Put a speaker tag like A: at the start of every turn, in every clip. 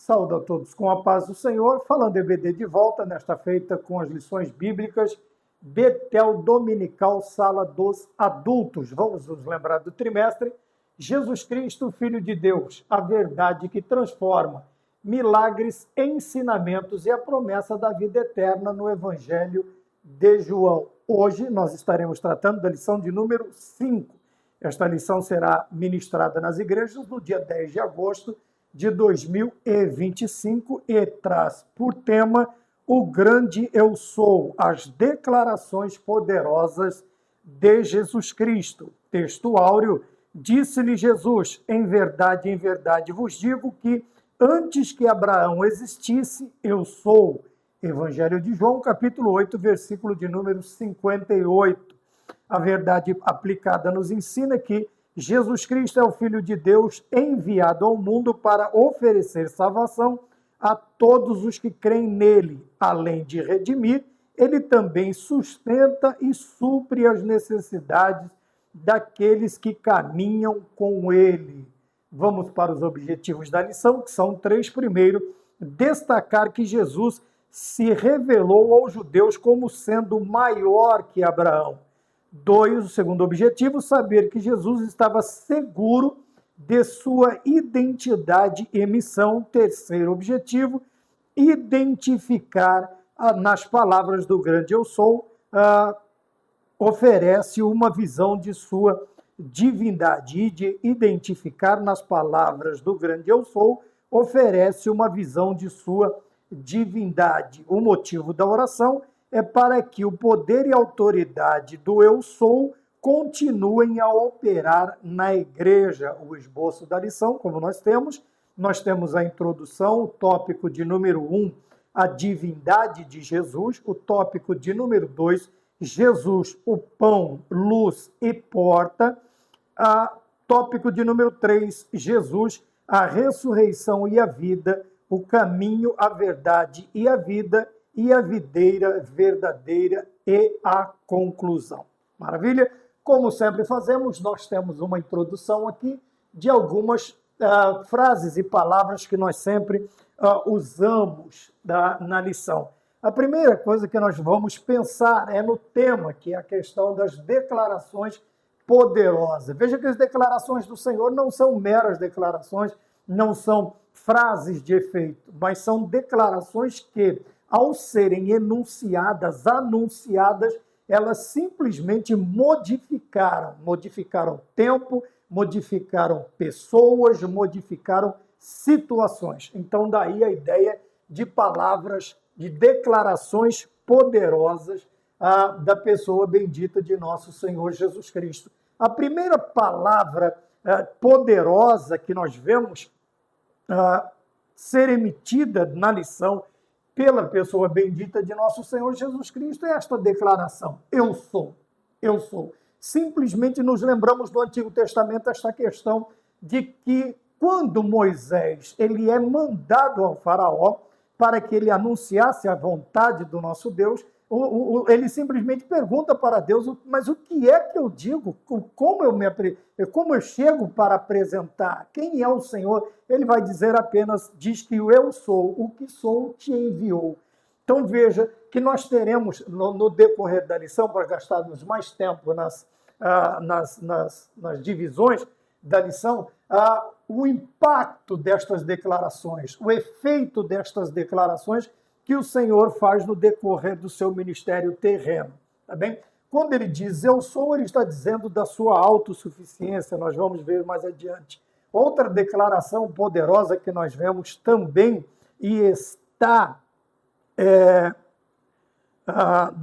A: Saúdo a todos com a paz do Senhor, falando EBD de volta, nesta feita com as lições bíblicas, Betel Dominical, Sala dos Adultos. Vamos nos lembrar do trimestre. Jesus Cristo, Filho de Deus, a verdade que transforma, milagres, ensinamentos e a promessa da vida eterna no Evangelho de João. Hoje nós estaremos tratando da lição de número 5. Esta lição será ministrada nas igrejas no dia 10 de agosto de 2025 e traz por tema o grande eu sou, as declarações poderosas de Jesus Cristo. Texto áureo, disse-lhe Jesus, em verdade vos digo que antes que Abraão existisse, eu sou. Evangelho de João, capítulo 8, versículo de número 58. A verdade aplicada nos ensina que Jesus Cristo é o Filho de Deus enviado ao mundo para oferecer salvação a todos os que creem nele. Além de redimir, ele também sustenta e supre as necessidades daqueles que caminham com ele. Vamos para os objetivos da lição, que são 3. Primeiro, destacar que Jesus se revelou aos judeus como sendo maior que Abraão. 2, o segundo objetivo, saber que Jesus estava seguro de sua identidade e missão. Terceiro objetivo, identificar nas palavras do grande eu sou, oferece uma visão de sua divindade. E de identificar nas palavras do grande eu sou, oferece uma visão de sua divindade. O motivo da oração é para que o poder e autoridade do eu sou continuem a operar na igreja. O esboço da lição, como nós temos a introdução, o tópico de número 1, a divindade de Jesus, o tópico de número 2, Jesus, o pão, luz e porta, tópico de número 3, Jesus, a ressurreição e a vida, o caminho, a verdade e a vida, e a videira verdadeira e a conclusão. Maravilha? Como sempre fazemos, nós temos uma introdução aqui de algumas frases e palavras que nós sempre usamos na lição. A primeira coisa que nós vamos pensar é no tema, que é a questão das declarações poderosas. Veja que as declarações do Senhor não são meras declarações, não são frases de efeito, mas são declarações que, ao serem enunciadas, anunciadas, elas simplesmente modificaram tempo, modificaram pessoas, modificaram situações. Então, daí a ideia de palavras, de declarações poderosas da pessoa bendita de nosso Senhor Jesus Cristo. A primeira palavra poderosa que nós vemos ser emitida na lição pela pessoa bendita de nosso Senhor Jesus Cristo é esta declaração: eu sou, eu sou. Simplesmente nos lembramos do Antigo Testamento esta questão de que quando Moisés ele é mandado ao faraó para que ele anunciasse a vontade do nosso Deus, ele simplesmente pergunta para Deus, mas o que é que eu digo? Como eu chego para apresentar? Quem é o Senhor? Ele vai dizer apenas, diz que eu sou, o que sou te enviou. Então veja que nós teremos, no decorrer da lição, para gastarmos mais tempo nas divisões da lição, o impacto destas declarações, o efeito destas declarações que o Senhor faz no decorrer do seu ministério terreno, tá bem? Quando ele diz eu sou, ele está dizendo da sua autossuficiência, nós vamos ver mais adiante. Outra declaração poderosa que nós vemos também e está,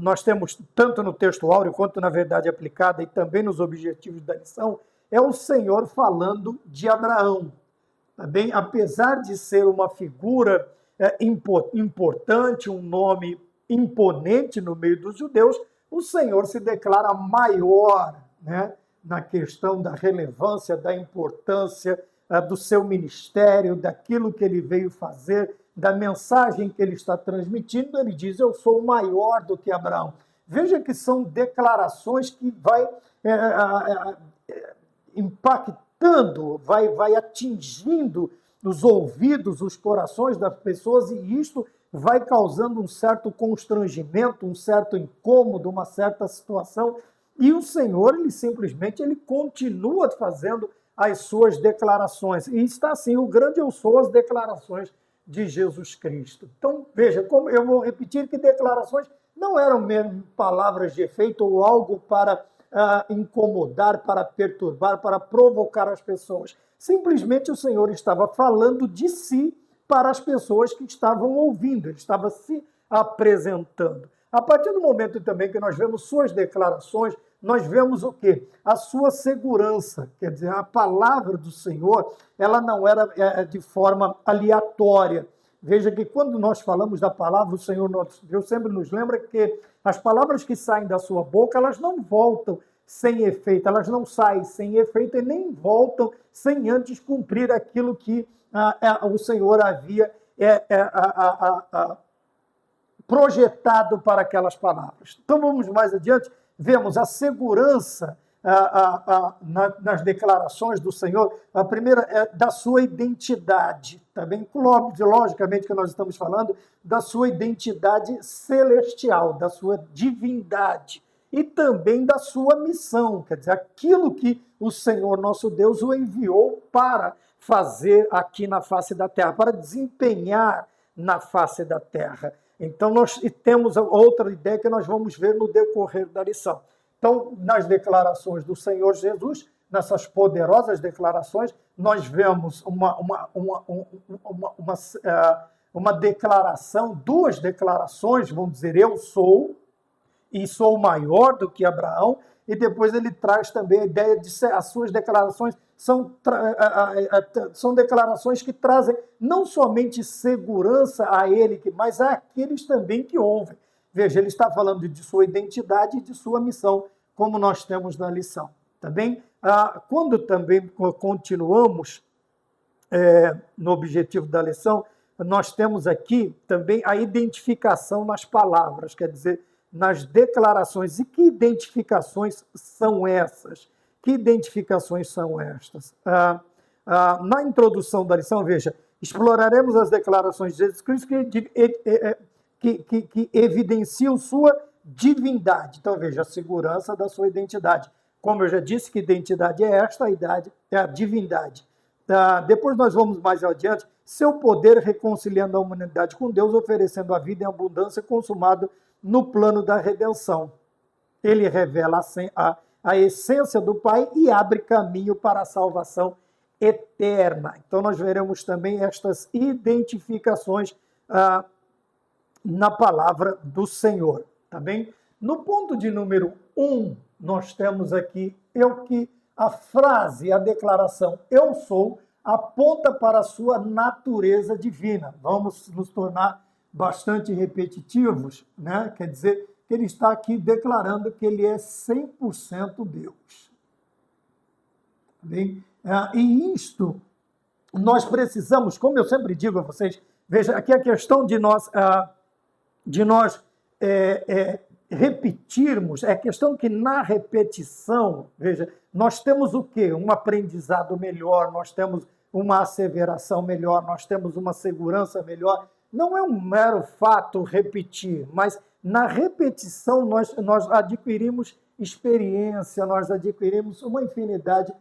A: nós temos tanto no texto áureo quanto na verdade aplicada e também nos objetivos da lição, é o Senhor falando de Abraão, tá bem? Apesar de ser uma figura importante, um nome imponente no meio dos judeus, o Senhor se declara maior, né, na questão da relevância, da importância do seu ministério, daquilo que ele veio fazer, da mensagem que ele está transmitindo. Ele diz, eu sou maior do que Abraão. Veja que são declarações que vai impactando, vai atingindo os ouvidos, os corações das pessoas, e isto vai causando um certo constrangimento, um certo incômodo, uma certa situação. E o Senhor, ele simplesmente ele continua fazendo as suas declarações. E está assim, o grande eu sou, as declarações de Jesus Cristo. Então, veja, como eu vou repetir que declarações não eram mesmo palavras de efeito ou algo para incomodar, para perturbar, para provocar as pessoas. Simplesmente o Senhor estava falando de si para as pessoas que estavam ouvindo, ele estava se apresentando. A partir do momento também que nós vemos suas declarações, nós vemos o quê? A sua segurança, quer dizer, a palavra do Senhor, ela não era de forma aleatória. Veja que quando nós falamos da palavra, o Senhor nosso Deus sempre nos lembra que as palavras que saem da sua boca, elas não voltam sem efeito, elas não saem sem efeito e nem voltam sem antes cumprir aquilo que o Senhor havia projetado para aquelas palavras. Então vamos mais adiante, vemos a segurança nas declarações do Senhor. A primeira é da sua identidade, tá bem? Logicamente que nós estamos falando da sua identidade celestial, da sua divindade e também da sua missão, quer dizer, aquilo que o Senhor nosso Deus o enviou para fazer aqui na face da terra, para desempenhar na face da terra. Então, nós temos outra ideia que nós vamos ver no decorrer da lição. Então, nas declarações do Senhor Jesus, nessas poderosas declarações, nós vemos uma declaração, duas declarações, vamos dizer, eu sou, e sou maior do que Abraão, e depois ele traz também a ideia de as suas declarações são declarações que trazem não somente segurança a ele, mas a aqueles também que ouvem. Veja, ele está falando de sua identidade e de sua missão, como nós temos na lição. Tá bem? Quando também continuamos no objetivo da lição, nós temos aqui também a identificação nas palavras, quer dizer, nas declarações. E que identificações são essas? Que identificações são estas? Na introdução da lição, veja, exploraremos as declarações de Jesus Cristo que evidenciam sua divindade. Então, veja, a segurança da sua identidade. Como eu já disse, que identidade é esta? A idade é a divindade. Depois nós vamos mais adiante. Seu poder reconciliando a humanidade com Deus, oferecendo a vida em abundância, consumado no plano da redenção. Ele revela a essência do Pai e abre caminho para a salvação eterna. Então, nós veremos também estas identificações na palavra do Senhor, tá bem? No ponto de número 1, nós temos aqui a frase, a declaração eu sou, aponta para a sua natureza divina. Vamos nos tornar bastante repetitivos, né? Quer dizer, que ele está aqui declarando que ele é 100% Deus. Bem? E isto, nós precisamos, como eu sempre digo a vocês, veja, aqui a questão de nós repetirmos, é questão que na repetição, veja, nós temos o quê? Um aprendizado melhor, nós temos uma asseveração melhor, nós temos uma segurança melhor. Não é um mero fato repetir, mas na repetição nós adquirimos experiência, nós adquirimos uma infinidade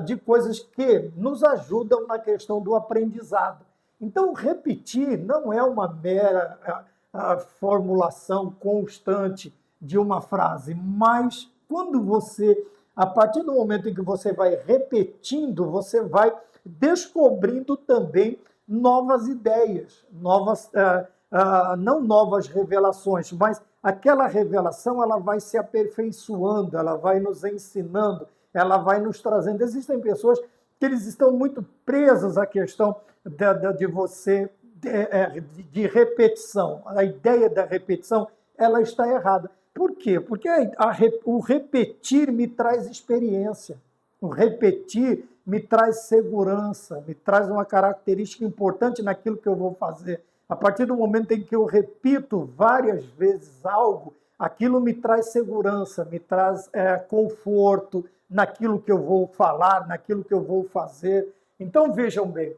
A: de coisas que nos ajudam na questão do aprendizado. Então, repetir não é uma mera formulação constante de uma frase, mas quando a partir do momento em que você vai repetindo, você vai descobrindo também novas ideias, não novas revelações, mas aquela revelação ela vai se aperfeiçoando, ela vai nos ensinando, ela vai nos trazendo. Existem pessoas que eles estão muito presas à questão de repetição. A ideia da repetição ela está errada. Por quê? Porque o repetir me traz experiência. O repetir me traz segurança, me traz uma característica importante naquilo que eu vou fazer. A partir do momento em que eu repito várias vezes algo, aquilo me traz segurança, me traz conforto naquilo que eu vou falar, naquilo que eu vou fazer. Então, vejam bem,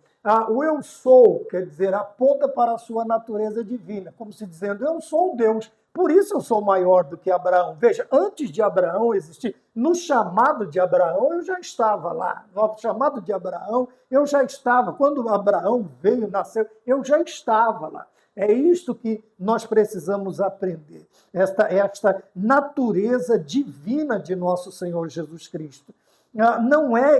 A: o eu sou, quer dizer, aponta para a sua natureza divina, como se dizendo, eu sou Deus, por isso eu sou maior do que Abraão. Veja, antes de Abraão existir, no chamado de Abraão eu já estava lá, no chamado de Abraão eu já estava, quando Abraão veio, nasceu, eu já estava lá. É isto que nós precisamos aprender, esta natureza divina de nosso Senhor Jesus Cristo. Não é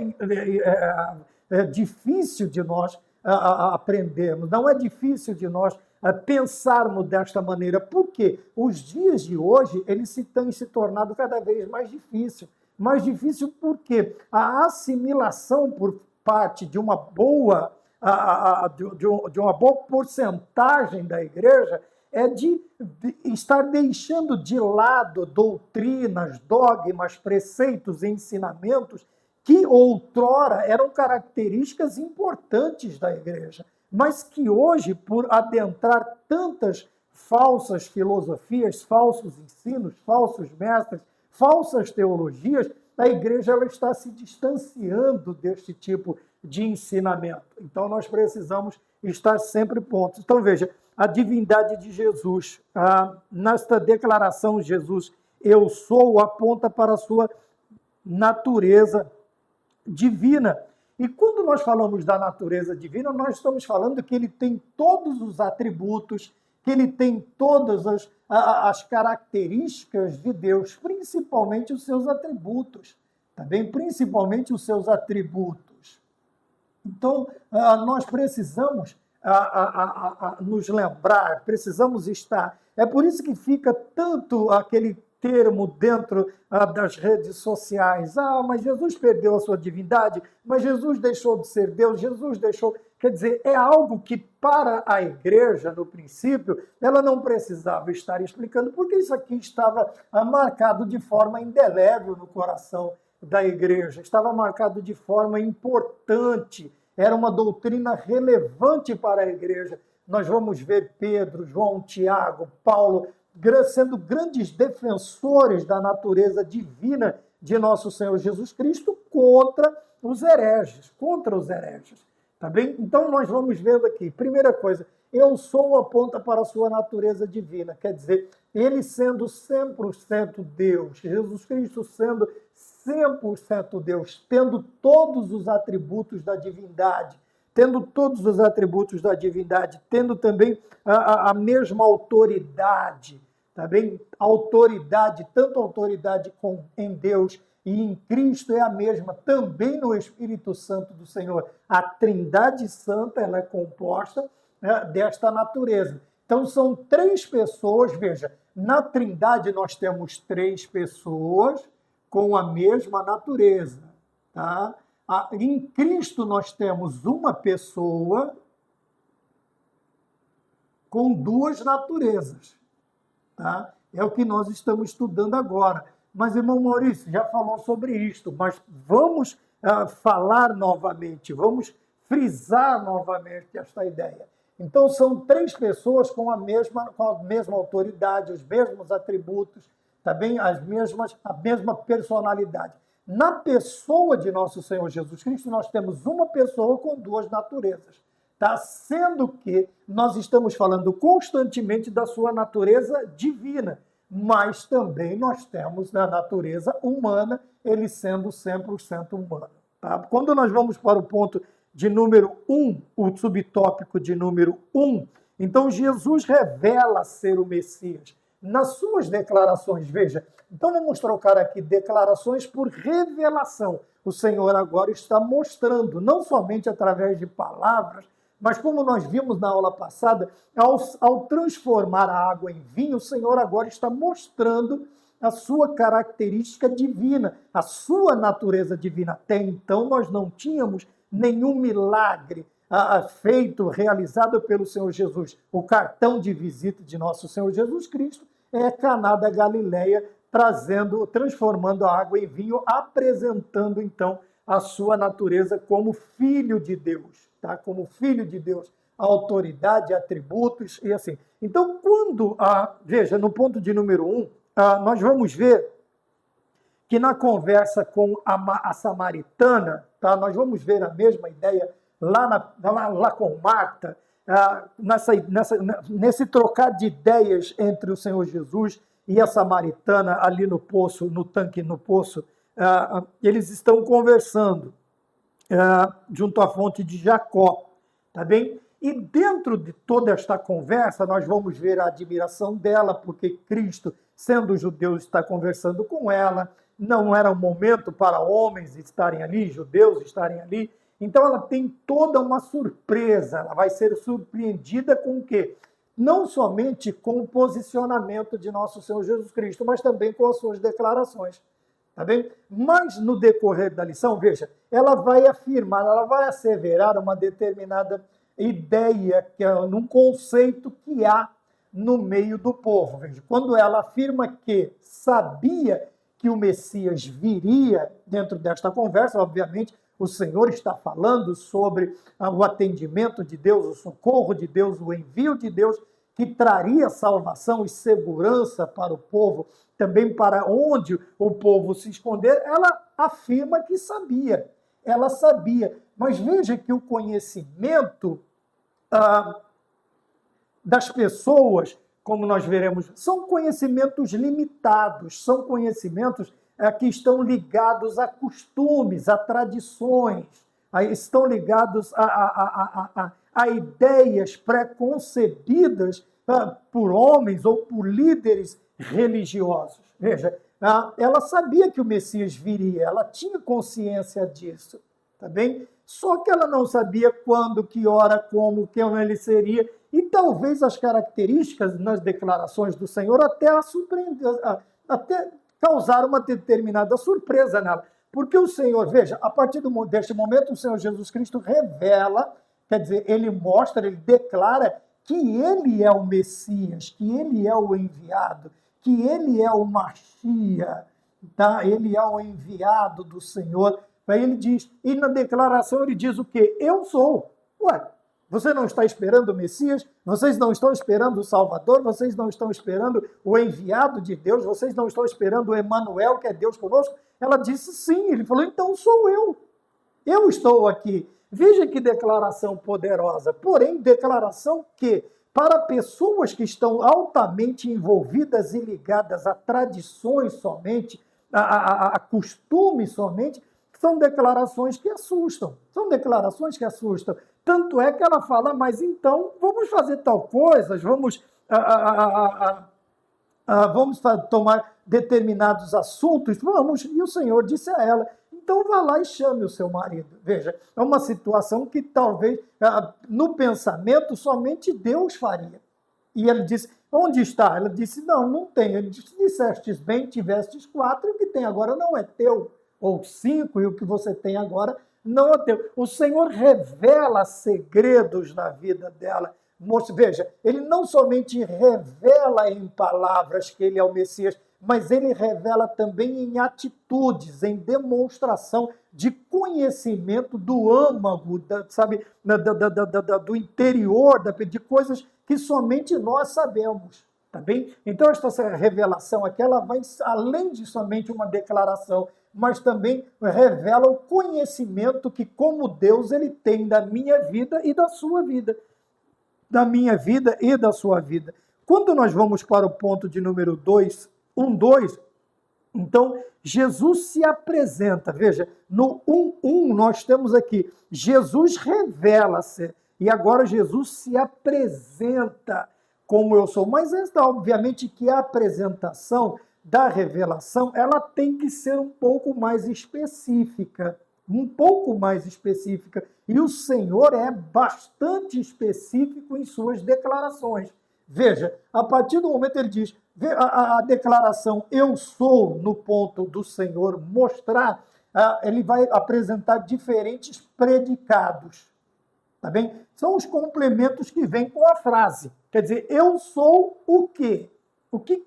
A: difícil de nós aprendermos, não é difícil de nós pensarmos desta maneira, porque os dias de hoje eles têm se tornado cada vez mais difícil. Mais difícil porque a assimilação por parte de uma boa de uma boa porcentagem da igreja é de estar deixando de lado doutrinas, dogmas, preceitos e ensinamentos que outrora eram características importantes da igreja, mas que hoje, por adentrar tantas falsas filosofias, falsos ensinos, falsos mestres, falsas teologias, a igreja ela está se distanciando deste tipo de ensinamento. Então, nós precisamos estar sempre prontos. Então, veja, a divindade de Jesus, nesta declaração, Jesus, eu sou, aponta para a sua natureza divina. E quando nós falamos da natureza divina, nós estamos falando que ele tem todos os atributos, que ele tem todas as características de Deus, principalmente os seus atributos, tá bem? Principalmente os seus atributos. Então, nós precisamos nos lembrar, precisamos estar. É por isso que fica tanto aquele termo dentro das redes sociais. Mas Jesus perdeu a sua divindade, mas Jesus deixou de ser Deus, Jesus deixou... Quer dizer, é algo que para a igreja, no princípio, ela não precisava estar explicando, porque isso aqui estava marcado de forma indelével no coração da igreja, estava marcado de forma importante, era uma doutrina relevante para a igreja. Nós vamos ver Pedro, João, Tiago, Paulo, sendo grandes defensores da natureza divina de nosso Senhor Jesus Cristo contra os hereges, tá bem? Então, nós vamos vendo aqui, primeira coisa, eu sou aponta para a sua natureza divina, quer dizer, ele sendo 100% Deus, Jesus Cristo sendo 100% Deus, tendo todos os atributos da divindade, tendo também a mesma autoridade, tá bem? Autoridade, tanto autoridade em Deus e em Cristo é a mesma, também no Espírito Santo do Senhor. A Trindade Santa, ela é composta desta natureza. Então, são três pessoas, veja, na Trindade nós temos três pessoas com a mesma natureza, tá? Em Cristo nós temos uma pessoa com duas naturezas, tá? É o que nós estamos estudando agora. Mas, irmão Maurício, já falou sobre isto, mas vamos falar novamente, vamos frisar novamente esta ideia. Então, são três pessoas com a mesma autoridade, os mesmos atributos, também a mesma personalidade. Na pessoa de nosso Senhor Jesus Cristo, nós temos uma pessoa com duas naturezas, tá? Sendo que nós estamos falando constantemente da sua natureza divina, mas também nós temos na natureza humana, ele sendo 100% humano. Tá? Quando nós vamos para o ponto de número 1, o subtópico de número 1, então Jesus revela ser o Messias. Nas suas declarações, veja, então vamos trocar aqui declarações por revelação. O Senhor agora está mostrando, não somente através de palavras, mas como nós vimos na aula passada, ao transformar a água em vinho, o Senhor agora está mostrando a sua característica divina, a sua natureza divina. Até então nós não tínhamos nenhum milagre realizado pelo Senhor Jesus. O cartão de visita de nosso Senhor Jesus Cristo é Caná da Galileia, transformando a água em vinho, apresentando então a sua natureza como filho de Deus, tá? Como filho de Deus, autoridade, atributos e assim. Então, veja, no ponto de número 1, nós vamos ver que na conversa com a samaritana, tá? Nós vamos ver a mesma ideia lá com Marta, nesse trocar de ideias entre o Senhor Jesus e a samaritana ali no poço, no tanque, no poço, eles estão conversando junto à fonte de Jacó, tá bem? E dentro de toda esta conversa, nós vamos ver a admiração dela, porque Cristo, sendo judeu, está conversando com ela. Não era um momento para homens estarem ali, judeus estarem ali. Então ela tem toda uma surpresa, ela vai ser surpreendida com o quê? Não somente com o posicionamento de nosso Senhor Jesus Cristo, mas também com as suas declarações. Tá bem? Mas no decorrer da lição, veja, ela vai afirmar, ela vai asseverar uma determinada ideia, que é num conceito que há no meio do povo. Veja, quando ela afirma que sabia que o Messias viria dentro desta conversa, obviamente, o Senhor está falando sobre o atendimento de Deus, o socorro de Deus, o envio de Deus, que traria salvação e segurança para o povo, também para onde o povo se esconder. Ela afirma que sabia, ela sabia. Mas veja que o conhecimento das pessoas, como nós veremos, são conhecimentos limitados, são conhecimentos que estão ligados a costumes, a tradições, estão ligados a ideias pré-concebidas por homens ou por líderes religiosos. Veja, ela sabia que o Messias viria, ela tinha consciência disso, tá bem? Só que ela não sabia quando, que hora, como, que ele seria, e talvez as características nas declarações do Senhor até a surpreender, até causar uma determinada surpresa nela. Porque o Senhor, veja, a partir deste momento, o Senhor Jesus Cristo revela, quer dizer, ele mostra, ele declara que ele é o Messias, que ele é o enviado, que ele é o Machia, tá? Ele é o enviado do Senhor. Aí ele diz, e na declaração ele diz o quê? Eu sou. Ué, você não está esperando o Messias? Vocês não estão esperando o Salvador? Vocês não estão esperando o enviado de Deus? Vocês não estão esperando o Emanuel, que é Deus conosco? Ela disse sim. Ele falou, então sou eu. Eu estou aqui. Veja que declaração poderosa. Porém, declaração que, para pessoas que estão altamente envolvidas e ligadas a tradições somente, a costumes somente, são declarações que assustam. São declarações que assustam. Tanto é que ela fala, mas então vamos fazer tal coisa, vamos tomar determinados assuntos, vamos. E o Senhor disse a ela, então vá lá e chame o seu marido. Veja, é uma situação que talvez, no pensamento, somente Deus faria. E ele disse, onde está? Ela disse, não tem. Ele disse, dissestes bem, tivestes 4, e o que tem agora não é teu. Ou 5, e o que você tem agora não é teu. O Senhor revela segredos na vida dela. Veja, ele não somente revela em palavras que ele é o Messias, mas ele revela também em atitudes, em demonstração de conhecimento do âmago, sabe, do interior, de coisas que somente nós sabemos. Tá bem? Então, esta revelação aqui, ela vai além de somente uma declaração, mas também revela o conhecimento que, como Deus, ele tem da minha vida e da sua vida. Da minha vida e da sua vida. Quando nós vamos para o ponto de número 2, 2, então, Jesus se apresenta. Veja, no 1, nós temos aqui, Jesus revela-se, e agora Jesus se apresenta como eu sou. Mas obviamente que a apresentação da revelação, ela tem que ser um pouco mais específica, e o Senhor é bastante específico em suas declarações. Veja, a partir do momento ele diz, a declaração eu sou, no ponto do Senhor mostrar, ele vai apresentar diferentes predicados, tá bem? São os complementos que vêm com a frase. Quer dizer, eu sou o quê? O que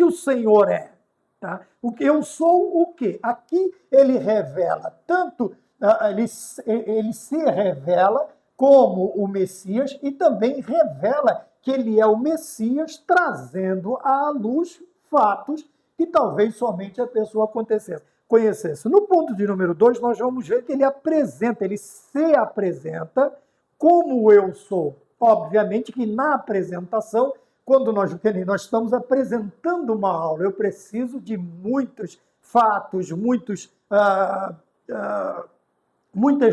A: o Senhor é? Tá? Eu sou o quê? Aqui ele revela, tanto ele se revela como o Messias e também revela que ele é o Messias, trazendo à luz fatos que talvez somente a pessoa acontecesse. conhecesse. No ponto de número 2, nós vamos ver que ele se apresenta como eu sou. Obviamente que na apresentação, quando nós estamos apresentando uma aula, eu preciso de muitos fatos, muitas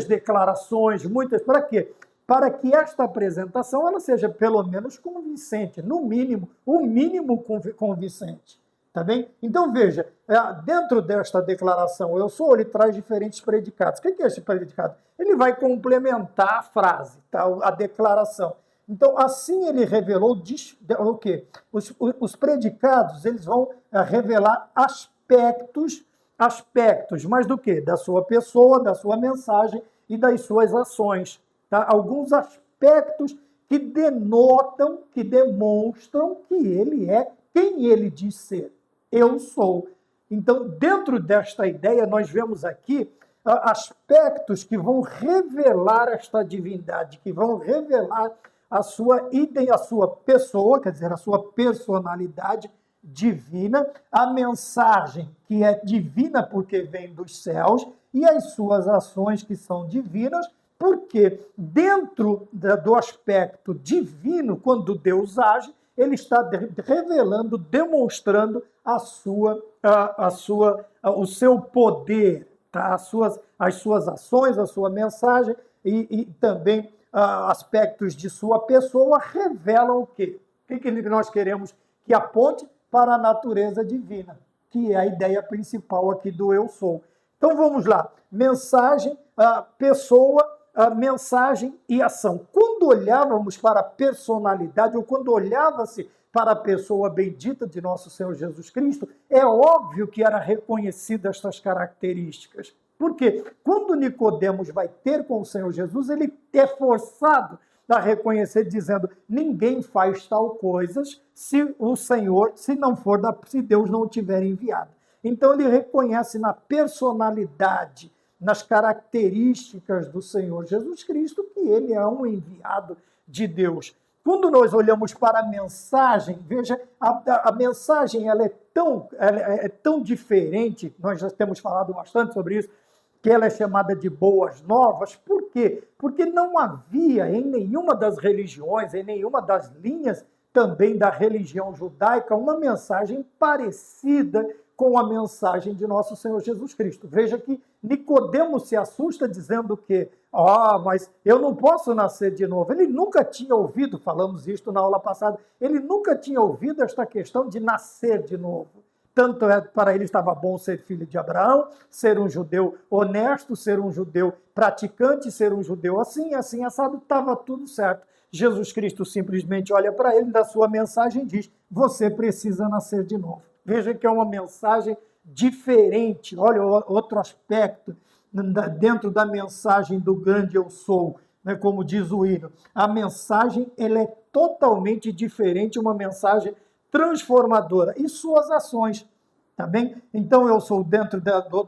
A: declarações, para quê? Para que esta apresentação ela seja pelo menos convincente, no mínimo, o mínimo convincente. Tá bem? Então, veja, dentro desta declaração eu sou, ele traz diferentes predicados. O que é esse predicado? Ele vai complementar a frase, tá? A declaração. Então, assim ele revelou o quê? Os predicados, eles vão revelar aspectos, mas do quê? Da sua pessoa, da sua mensagem e das suas ações. Tá? Alguns aspectos que denotam, que demonstram que ele é quem ele diz ser. Eu sou. Então, dentro desta ideia, nós vemos aqui aspectos que vão revelar esta divindade, que vão revelar a sua pessoa, quer dizer, a sua personalidade divina, a mensagem que é divina porque vem dos céus e as suas ações que são divinas, porque dentro do aspecto divino, quando Deus age, ele está revelando, demonstrando o seu poder, tá? as suas ações, a sua mensagem e também aspectos de sua pessoa revelam o quê? O que nós queremos que aponte para a natureza divina, que é a ideia principal aqui do eu sou. Então vamos lá, mensagem, pessoa, mensagem e ação. Quando olhávamos para a personalidade, ou quando olhava-se para a pessoa bendita de nosso Senhor Jesus Cristo, é óbvio que era reconhecida estas características. Porque quando Nicodemos vai ter com o Senhor Jesus, ele é forçado a reconhecer, dizendo: ninguém faz tal coisas se o Senhor, se Deus não o tiver enviado. Então ele reconhece na personalidade, nas características do Senhor Jesus Cristo, que ele é um enviado de Deus. Quando nós olhamos para a mensagem, veja, a mensagem ela é tão diferente, nós já temos falado bastante sobre isso, que ela é chamada de boas novas. Por quê? Porque não havia em nenhuma das religiões, em nenhuma das linhas também da religião judaica, uma mensagem parecida com a mensagem de nosso Senhor Jesus Cristo. Veja que Nicodemos se assusta dizendo que, mas eu não posso nascer de novo. Ele nunca tinha ouvido, falamos isto na aula passada, ele nunca tinha ouvido esta questão de nascer de novo. Tanto para ele estava bom ser filho de Abraão, ser um judeu honesto, ser um judeu praticante, ser um judeu assim, assado, estava tudo certo. Jesus Cristo simplesmente olha para ele, da sua mensagem diz: você precisa nascer de novo. Veja que é uma mensagem diferente. Olha outro aspecto dentro da mensagem do grande eu sou, né, como diz o hino. A mensagem ela é totalmente diferente, uma mensagem transformadora. E suas ações, tá bem? Então eu sou dentro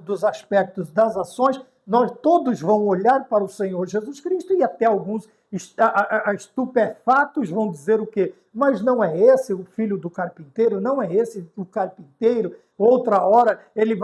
A: dos aspectos das ações, nós todos vão olhar para o Senhor Jesus Cristo e até alguns estupefatos vão dizer o quê? Mas não é esse o filho do carpinteiro? Não é esse o carpinteiro? Outra hora eles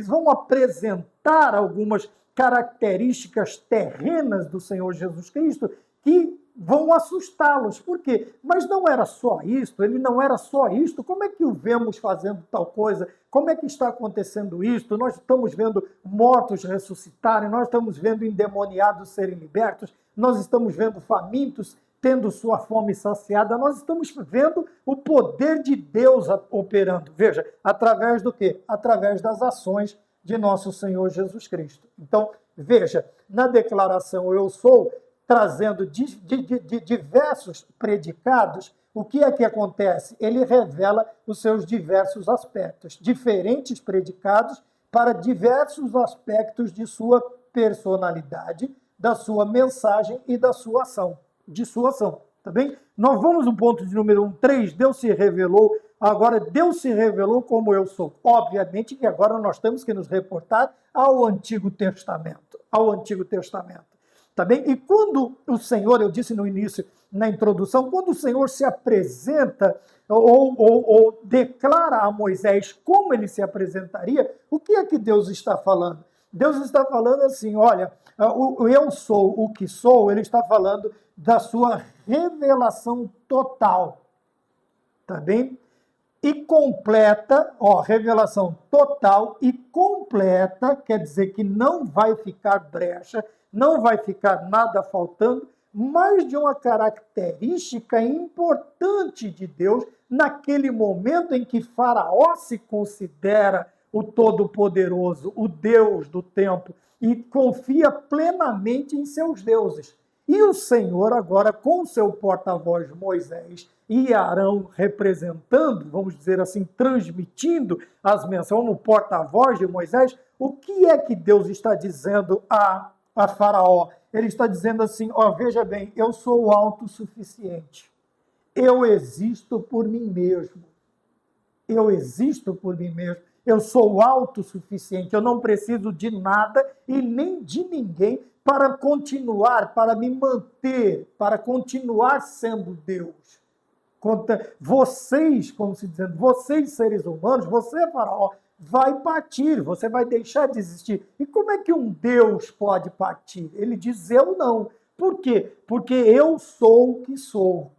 A: vão apresentar algumas características terrenas do Senhor Jesus Cristo que vão assustá-los. Por quê? Mas não era só isto, ele não era só isto. Como é que o vemos fazendo tal coisa? Como é que está acontecendo isto? Nós estamos vendo mortos ressuscitarem, nós estamos vendo endemoniados serem libertos, nós estamos vendo famintos tendo sua fome saciada, nós estamos vendo o poder de Deus operando. Veja, através do quê? Através das ações de nosso Senhor Jesus Cristo. Então, veja, na declaração eu sou, trazendo diversos predicados, o que é que acontece? Ele revela os seus diversos aspectos, diferentes predicados para diversos aspectos de sua personalidade, da sua mensagem e da sua ação, tá bem? Nós vamos no ponto de número 3, Deus se revelou, agora Deus se revelou como eu sou. Obviamente que agora nós temos que nos reportar ao Antigo Testamento, tá bem? E quando o Senhor, eu disse no início, na introdução, quando o Senhor se apresenta ou declara a Moisés como ele se apresentaria, o que é que Deus está falando? Deus está falando assim, olha, o eu sou o que sou, ele está falando da sua revelação total, tá bem? E completa, revelação total e completa, quer dizer que não vai ficar brecha, não vai ficar nada faltando, mas de uma característica importante de Deus naquele momento em que Faraó se considera o Todo-Poderoso, o Deus do tempo, e confia plenamente em seus deuses. E o Senhor agora, com seu porta-voz Moisés e Arão representando, vamos dizer assim, transmitindo as mensagens no porta-voz de Moisés, o que é que Deus está dizendo a Faraó? Ele está dizendo assim, veja bem, eu sou autossuficiente. Eu existo por mim mesmo. Eu existo por mim mesmo. Eu sou autossuficiente. Eu não preciso de nada e nem de ninguém para continuar, para me manter, para continuar sendo Deus. Vocês, como se dizendo, vocês seres humanos, você, Faraó, vai partir, você vai deixar de existir. E como é que um Deus pode partir? Ele diz, eu não. Por quê? Porque eu sou o que sou.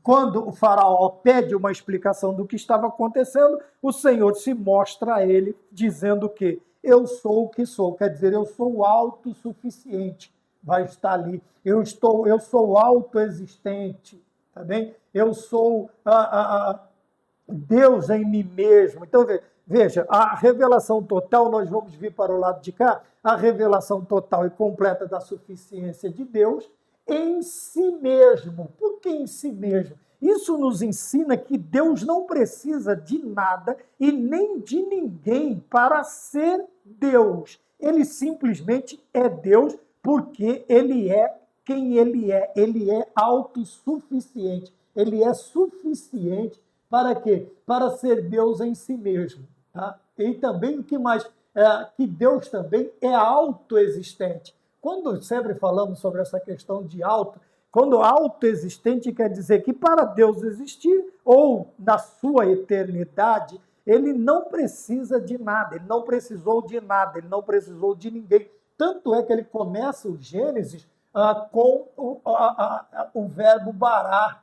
A: Quando o Faraó pede uma explicação do que estava acontecendo, o Senhor se mostra a ele dizendo que eu sou o que sou, quer dizer, eu sou autossuficiente, vai estar ali. Eu sou autoexistente, tá bem? Eu sou Deus em mim mesmo. Então, veja, a revelação total, nós vamos vir para o lado de cá, a revelação total e completa da suficiência de Deus em si mesmo. Por que em si mesmo? Isso nos ensina que Deus não precisa de nada e nem de ninguém para ser Deus. Ele simplesmente é Deus porque ele é quem ele é. Ele é autossuficiente. Ele é suficiente para quê? Para ser Deus em si mesmo. Tá? E também o que mais? Que Deus também é autoexistente. Quando sempre falamos sobre essa questão de quando autoexistente quer dizer que para Deus existir, ou na sua eternidade, ele não precisa de nada, ele não precisou de nada, ele não precisou de ninguém. Tanto é que ele começa o Gênesis com o verbo bará,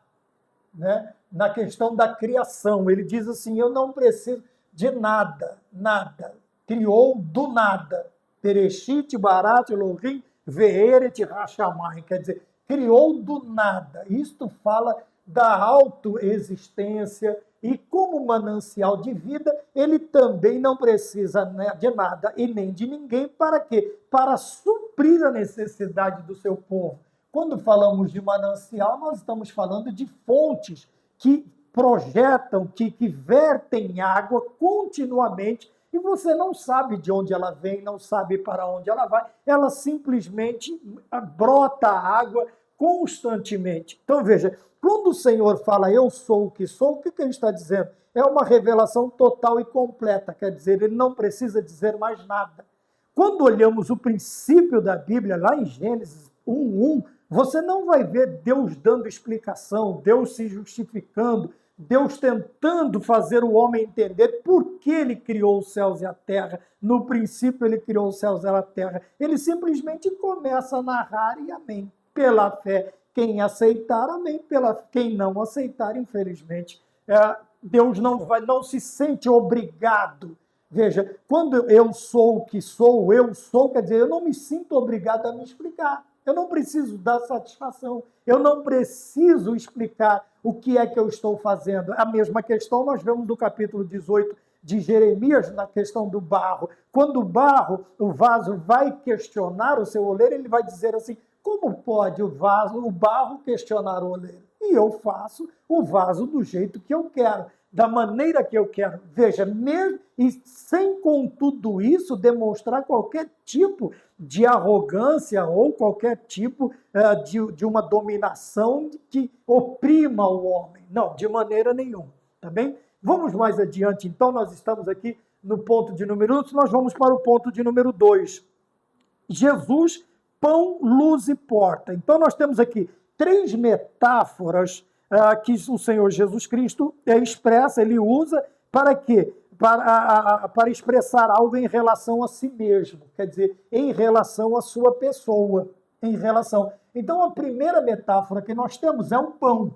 A: né? Na questão da criação. Ele diz assim, eu não preciso de nada, nada. Criou do nada. Bereshit, Barat, Elohim, Ve'eret, Hashamai. Quer dizer, criou do nada. Isto fala da autoexistência e como manancial de vida, ele também não precisa de nada e nem de ninguém. Para quê? Para suprir a necessidade do seu povo. Quando falamos de manancial, nós estamos falando de fontes que projetam, que vertem água continuamente e você não sabe de onde ela vem, não sabe para onde ela vai, ela simplesmente brota a água constantemente. Então veja, quando o Senhor fala eu sou o que sou, o que ele está dizendo? É uma revelação total e completa, quer dizer, ele não precisa dizer mais nada. Quando olhamos o princípio da Bíblia, lá em Gênesis 1:1, você não vai ver Deus dando explicação, Deus se justificando, Deus tentando fazer o homem entender por que ele criou os céus e a terra. No princípio ele criou os céus e a terra. Ele simplesmente começa a narrar e amém. Pela fé, quem aceitar, amém. Quem não aceitar, infelizmente, Deus não se sente obrigado. Veja, quando eu sou o que sou, quer dizer, eu não me sinto obrigado a me explicar. Eu não preciso dar satisfação. Eu não preciso explicar o que é que eu estou fazendo. A mesma questão nós vemos no capítulo 18 de Jeremias, na questão do barro. Quando o vaso vai questionar o seu oleiro, ele vai dizer assim, como pode o barro questionar o oleiro? E eu faço o vaso do jeito que eu quero, da maneira que eu quero. Veja, mesmo e sem com tudo isso demonstrar qualquer tipo de arrogância ou qualquer tipo de uma dominação que oprima o homem. Não, de maneira nenhuma, tá bem? Vamos mais adiante, então, nós estamos aqui no ponto de número 1, nós vamos para o ponto de número 2. Jesus pão, luz e porta. Então nós temos aqui 3 metáforas que o Senhor Jesus Cristo expressa, ele usa para quê? Para expressar algo em relação a si mesmo, quer dizer, em relação à sua pessoa, em relação. Então a primeira metáfora que nós temos é o pão,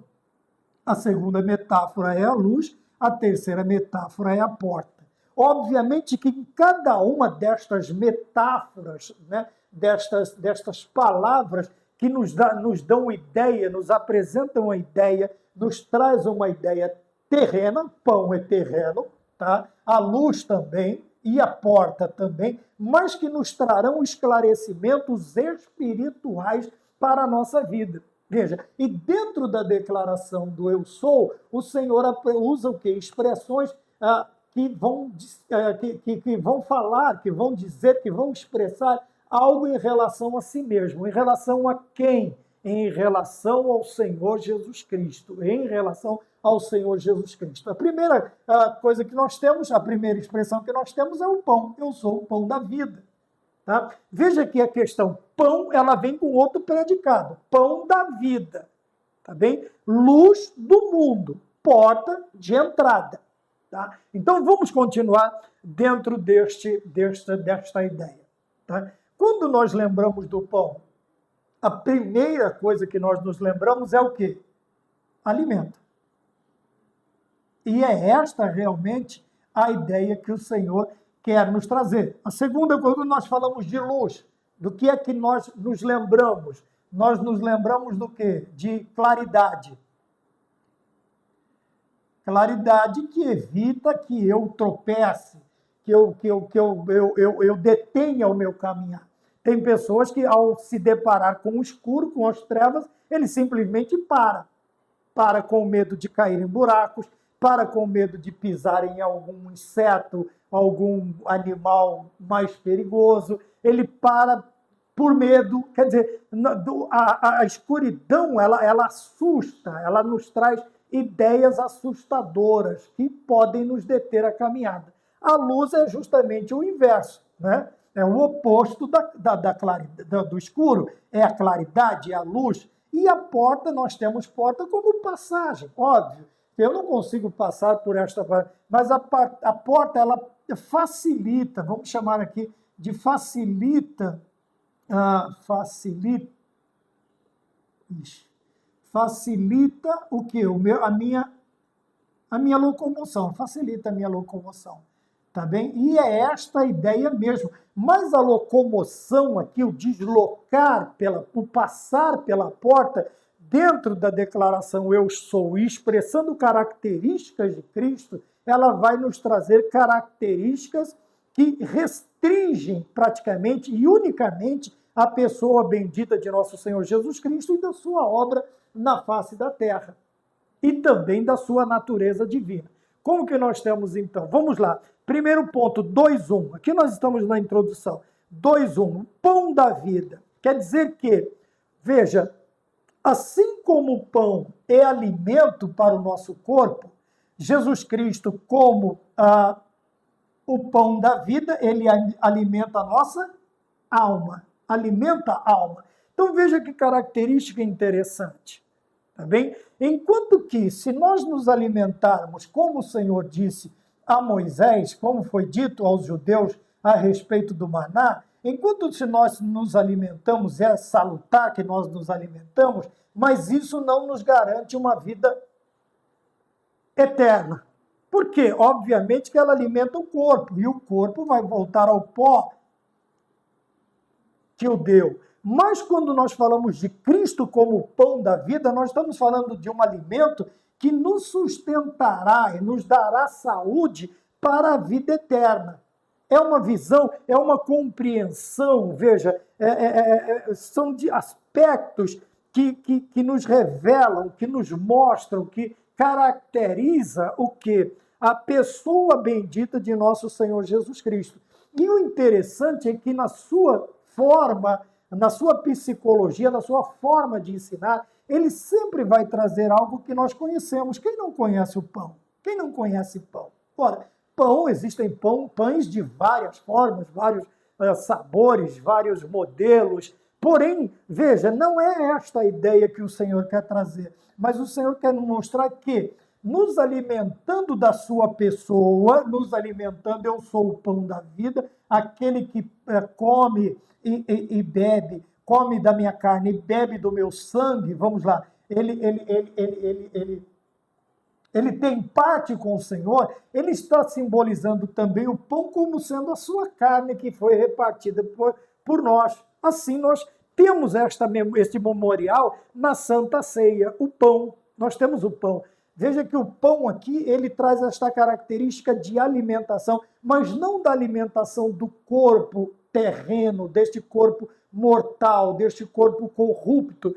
A: a segunda metáfora é a luz, a terceira metáfora é a porta. Obviamente que em cada uma destas metáforas, né, destas palavras que nos dão ideia, nos apresentam a ideia, nos traz uma ideia terrena, pão é terreno, tá? A luz também e a porta também, mas que nos trarão esclarecimentos espirituais para a nossa vida. Veja, e dentro da declaração do eu sou, o Senhor usa o quê? Expressões que vão falar, que vão dizer, que vão expressar algo em relação a si mesmo. Em relação a quem? Em relação ao Senhor Jesus Cristo. Em relação ao Senhor Jesus Cristo. A primeira coisa que nós temos, a primeira expressão que nós temos é o pão. Eu sou o pão da vida. Tá? Veja que a questão pão, ela vem com outro predicado. Pão da vida. Tá bem? Luz do mundo. Porta de entrada. Tá? Então vamos continuar dentro desta ideia. Tá? Quando nós lembramos do pão, a primeira coisa que nós nos lembramos é o quê? Alimento. E é esta realmente a ideia que o Senhor quer nos trazer. A segunda, quando nós falamos de luz, do que é que nós nos lembramos? Nós nos lembramos do quê? De claridade. Claridade que evita que eu tropece, que eu detenha o meu caminhar. Tem pessoas que, ao se deparar com o escuro, com as trevas, ele simplesmente para. Para com medo de cair em buracos, para com medo de pisar em algum inseto, algum animal mais perigoso. Ele para por medo. Quer dizer, a escuridão, ela assusta, ela nos traz ideias assustadoras que podem nos deter a caminhada. A luz é justamente o inverso, né? É o oposto do escuro, é a claridade, é a luz. E a porta, nós temos porta como passagem, óbvio. Eu não consigo passar por esta porta, mas a porta, ela facilita, vamos chamar aqui de facilita o quê? A minha locomoção, facilita a minha locomoção. Tá bem? E é esta a ideia mesmo. Mas a locomoção aqui, o deslocar, o passar pela porta, dentro da declaração eu sou, expressando características de Cristo, ela vai nos trazer características que restringem praticamente e unicamente a pessoa bendita de nosso Senhor Jesus Cristo e da sua obra na face da terra. E também da sua natureza divina. Como que nós temos então? Vamos lá. Primeiro ponto, 2:1. Aqui nós estamos na introdução. 2:1. Pão da vida. Quer dizer que, veja, assim como o pão é alimento para o nosso corpo, Jesus Cristo, como o pão da vida, ele alimenta a nossa alma. Alimenta a alma. Então veja que característica interessante. Tá bem? Enquanto que, se nós nos alimentarmos, como o Senhor disse a Moisés, como foi dito aos judeus a respeito do maná, enquanto se nós nos alimentamos, é salutar que nós nos alimentamos, mas isso não nos garante uma vida eterna. Por quê? Obviamente que ela alimenta o corpo, e o corpo vai voltar ao pó que o deu. Mas quando nós falamos de Cristo como o pão da vida, nós estamos falando de um alimento que nos sustentará e nos dará saúde para a vida eterna. É uma visão, é uma compreensão, veja, são de aspectos que nos revelam, que nos mostram, que caracteriza o quê? A pessoa bendita de nosso Senhor Jesus Cristo. E o interessante é que na sua forma, na sua psicologia, na sua forma de ensinar, ele sempre vai trazer algo que nós conhecemos. Quem não conhece o pão? Quem não conhece pão? Ora, pão, existem pães de várias formas, vários sabores, vários modelos, Porém, veja, não é esta a ideia que o Senhor quer trazer, mas o Senhor quer nos mostrar que, nos alimentando da sua pessoa, nos alimentando, eu sou o pão da vida, aquele que come e bebe, come da minha carne e bebe do meu sangue, vamos lá, ele tem parte com o Senhor, ele está simbolizando também o pão como sendo a sua carne que foi repartida por nós. Assim, nós temos este memorial na Santa Ceia, o pão. Nós temos o pão. Veja que o pão aqui, ele traz esta característica de alimentação, mas não da alimentação do corpo terreno, deste corpo mortal, deste corpo corrupto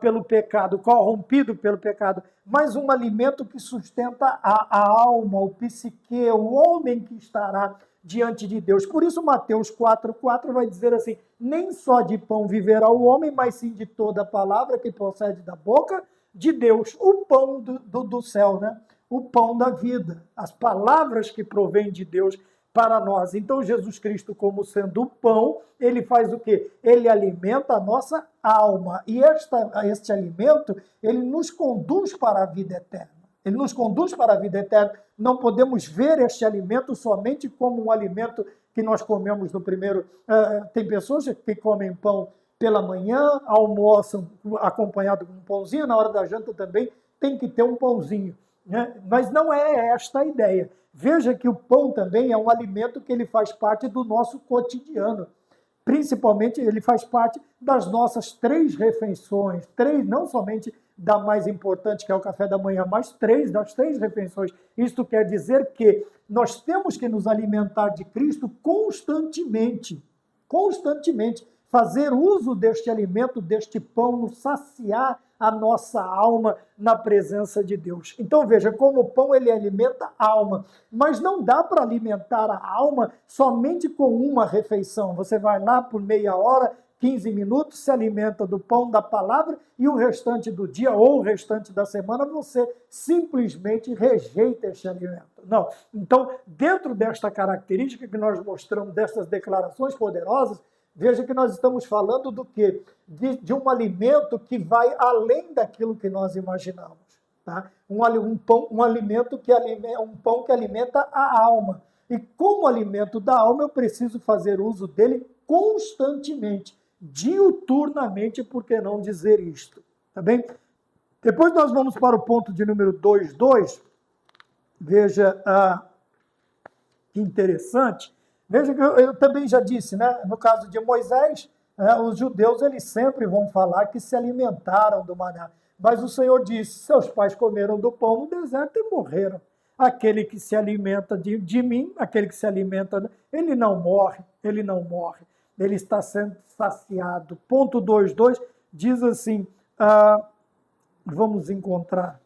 A: pelo pecado, corrompido pelo pecado, mas um alimento que sustenta a alma, o psique, o homem que estará diante de Deus. Por isso, Mateus 4,4 vai dizer assim: nem só de pão viverá o homem, mas sim de toda palavra que procede da boca de Deus, o pão do céu, né? O pão da vida, as palavras que provêm de Deus para nós. Então, Jesus Cristo, como sendo o pão, ele faz o quê? Ele alimenta a nossa alma. E este alimento, ele nos conduz para a vida eterna. Ele nos conduz para a vida eterna. Não podemos ver este alimento somente como um alimento que nós comemos no primeiro... tem pessoas que comem pão pela manhã, almoçam acompanhado com um pãozinho, na hora da janta também tem que ter um pãozinho, né? Mas não é esta a ideia. Veja que o pão também é um alimento que ele faz parte do nosso cotidiano. Principalmente, ele faz parte das nossas 3 refeições. 3, não somente da mais importante, que é o café da manhã, mas das 3 refeições. Isto quer dizer que nós temos que nos alimentar de Cristo constantemente. Constantemente. Fazer uso deste alimento, deste pão, nos saciar a nossa alma na presença de Deus. Então veja, como o pão ele alimenta a alma, mas não dá para alimentar a alma somente com uma refeição. Você vai lá por meia hora, 15 minutos, se alimenta do pão da palavra e o restante do dia ou o restante da semana você simplesmente rejeita este alimento. Não. Então, dentro desta característica que nós mostramos, dessas declarações poderosas, veja que nós estamos falando do quê? De um alimento que vai além daquilo que nós imaginamos. Tá? Um pão que alimenta a alma. E como alimento da alma, eu preciso fazer uso dele constantemente, diuturnamente, por que não dizer isto? Tá bem? Depois nós vamos para o ponto de número 2.2. Veja que interessante. Veja que eu também já disse, né? No caso de Moisés, os judeus eles sempre vão falar que se alimentaram do maná. Mas o Senhor disse, seus pais comeram do pão no deserto e morreram. Aquele que se alimenta de mim, aquele que se alimenta, ele não morre, ele não morre. Ele está sendo saciado. Ponto 2.2 diz assim, vamos encontrar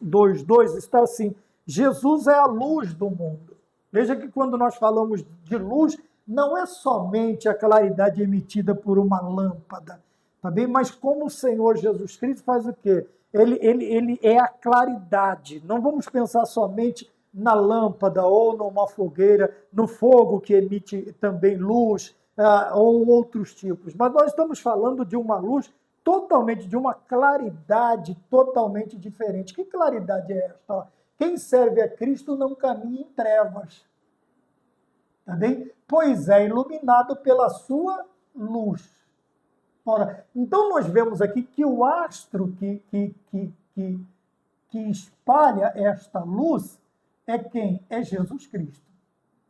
A: 2.2, está assim, Jesus é a luz do mundo. Veja que quando nós falamos de luz, não é somente a claridade emitida por uma lâmpada, tá bem? Mas como o Senhor Jesus Cristo faz o quê? Ele é a claridade. Não vamos pensar somente na lâmpada ou numa fogueira, no fogo que emite também luz, ou outros tipos. Mas nós estamos falando de uma luz totalmente, de uma claridade totalmente diferente. Que claridade é esta? Quem serve a Cristo não caminha em trevas, tá bem? Pois é iluminado pela sua luz. Ora, então nós vemos aqui que o astro que espalha esta luz é quem? É Jesus Cristo,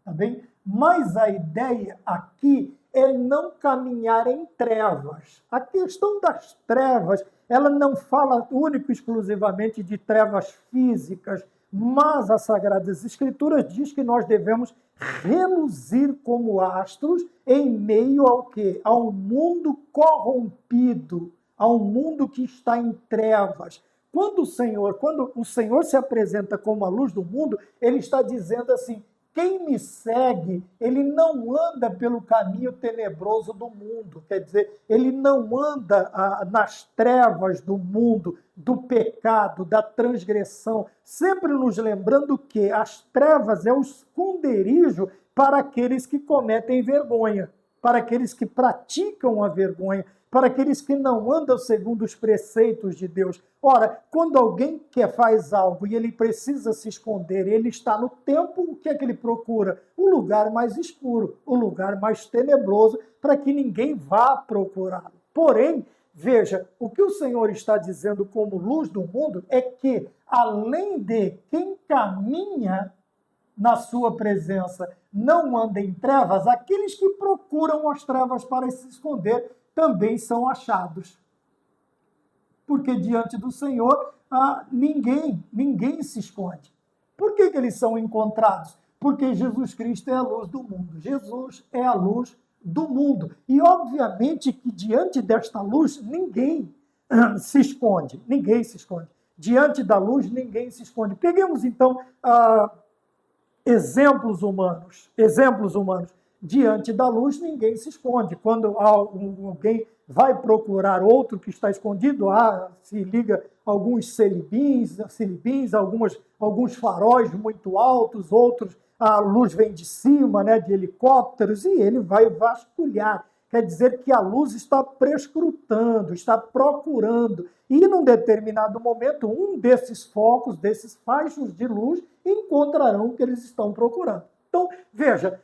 A: tá bem? Mas a ideia aqui é não caminhar em trevas. A questão das trevas, ela não fala único e exclusivamente de trevas físicas, mas as Sagradas Escrituras diz que nós devemos reluzir como astros em meio ao quê? Ao mundo corrompido, ao mundo que está em trevas. Quando o Senhor se apresenta como a luz do mundo, ele está dizendo assim, quem me segue, ele não anda pelo caminho tenebroso do mundo, quer dizer, ele não anda nas trevas do mundo, do pecado, da transgressão, sempre nos lembrando que as trevas é o esconderijo para aqueles que cometem vergonha. para aqueles que praticam a vergonha, para aqueles que não andam segundo os preceitos de Deus. Ora, quando alguém faz algo e ele precisa se esconder, ele está no templo, o que é que ele procura? O lugar mais escuro, o lugar mais tenebroso, para que ninguém vá procurá-lo. Porém, veja, o que o Senhor está dizendo como luz do mundo é que, além de quem caminha na sua presença não anda em trevas, aqueles que procuram as trevas para se esconder também são achados. Porque diante do Senhor, ninguém se esconde. Por que eles são encontrados? Porque Jesus Cristo é a luz do mundo. Jesus é a luz do mundo. E, obviamente, que diante desta luz, ninguém se esconde. Ninguém se esconde. Diante da luz, ninguém se esconde. Peguemos, então, exemplos humanos. Diante da luz, ninguém se esconde. Quando alguém vai procurar outro que está escondido, se liga alguns celibins, alguns faróis muito altos, outros, a luz vem de cima, né, de helicópteros, e ele vai vasculhar. Quer dizer que a luz está prescrutando, está procurando. E, num determinado momento, um desses focos, desses faixos de luz, encontrarão o que eles estão procurando. Então, veja,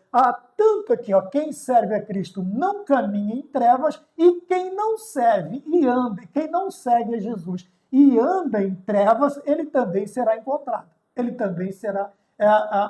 A: tanto aqui, quem serve a Cristo não caminha em trevas, e quem não serve e anda, quem não segue a Jesus e anda em trevas, ele também será encontrado. Ele também será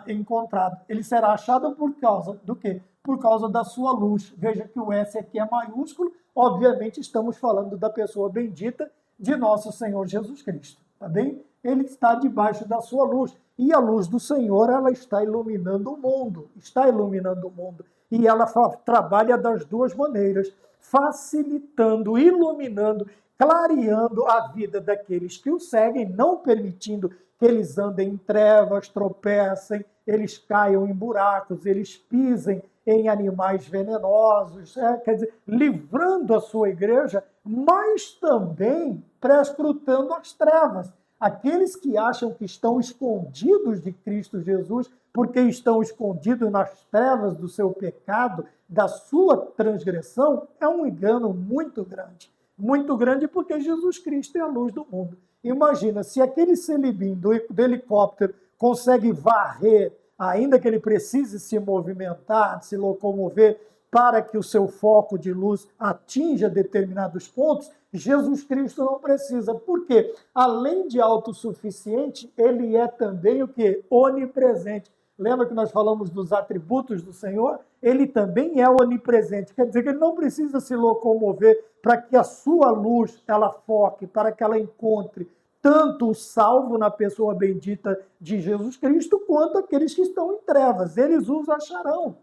A: encontrado. Ele será achado por causa do quê? Por causa da sua luz. Veja que o S aqui é maiúsculo. Obviamente, estamos falando da pessoa bendita de nosso Senhor Jesus Cristo. Tá bem? Ele está debaixo da sua luz. E a luz do Senhor, ela está iluminando o mundo. Está iluminando o mundo. E ela trabalha das duas maneiras, facilitando, iluminando, clareando a vida daqueles que o seguem, não permitindo que eles andem em trevas, tropecem, eles caiam em buracos, eles pisem em animais venenosos, quer dizer, livrando a sua igreja, mas também prescrutando as trevas. Aqueles que acham que estão escondidos de Cristo Jesus, porque estão escondidos nas trevas do seu pecado, da sua transgressão, é um engano muito grande. Muito grande, porque Jesus Cristo é a luz do mundo. Imagina, se aquele celibim do helicóptero consegue varrer, ainda que ele precise se movimentar, se locomover, para que o seu foco de luz atinja determinados pontos, Jesus Cristo não precisa. Por quê? Além de autossuficiente, ele é também o quê? Onipresente. Lembra que nós falamos dos atributos do Senhor? Ele também é onipresente. Quer dizer que ele não precisa se locomover para que a sua luz ela foque, para que ela encontre tanto o salvo na pessoa bendita de Jesus Cristo, quanto aqueles que estão em trevas. Eles os acharão.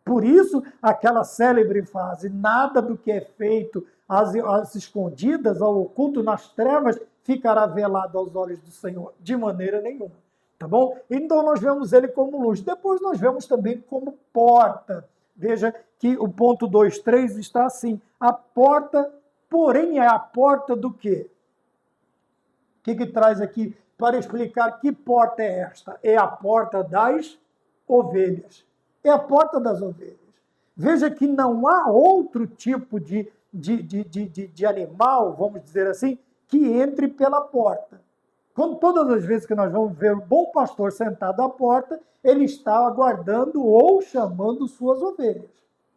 A: Por isso, aquela célebre frase, nada do que é feito às escondidas, ao oculto, nas trevas, ficará velado aos olhos do Senhor, de maneira nenhuma. Tá bom? Então, nós vemos ele como luz. Depois, nós vemos também como porta. Veja que o ponto 2.3 está assim. A porta, porém, é a porta do quê? O que traz aqui para explicar que porta é esta? É a porta das ovelhas. É a porta das ovelhas. Veja que não há outro tipo de animal, vamos dizer assim, que entre pela porta. Quando todas as vezes que nós vamos ver o bom pastor sentado à porta, ele está aguardando ou chamando suas ovelhas.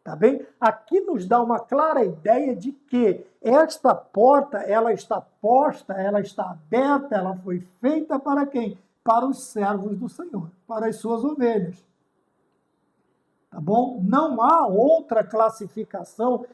A: Tá bem? Aqui nos dá uma clara ideia de que esta porta, ela está posta, ela está aberta, ela foi feita para quem? Para os servos do Senhor, para as suas ovelhas. Tá bom? Não há outra classificação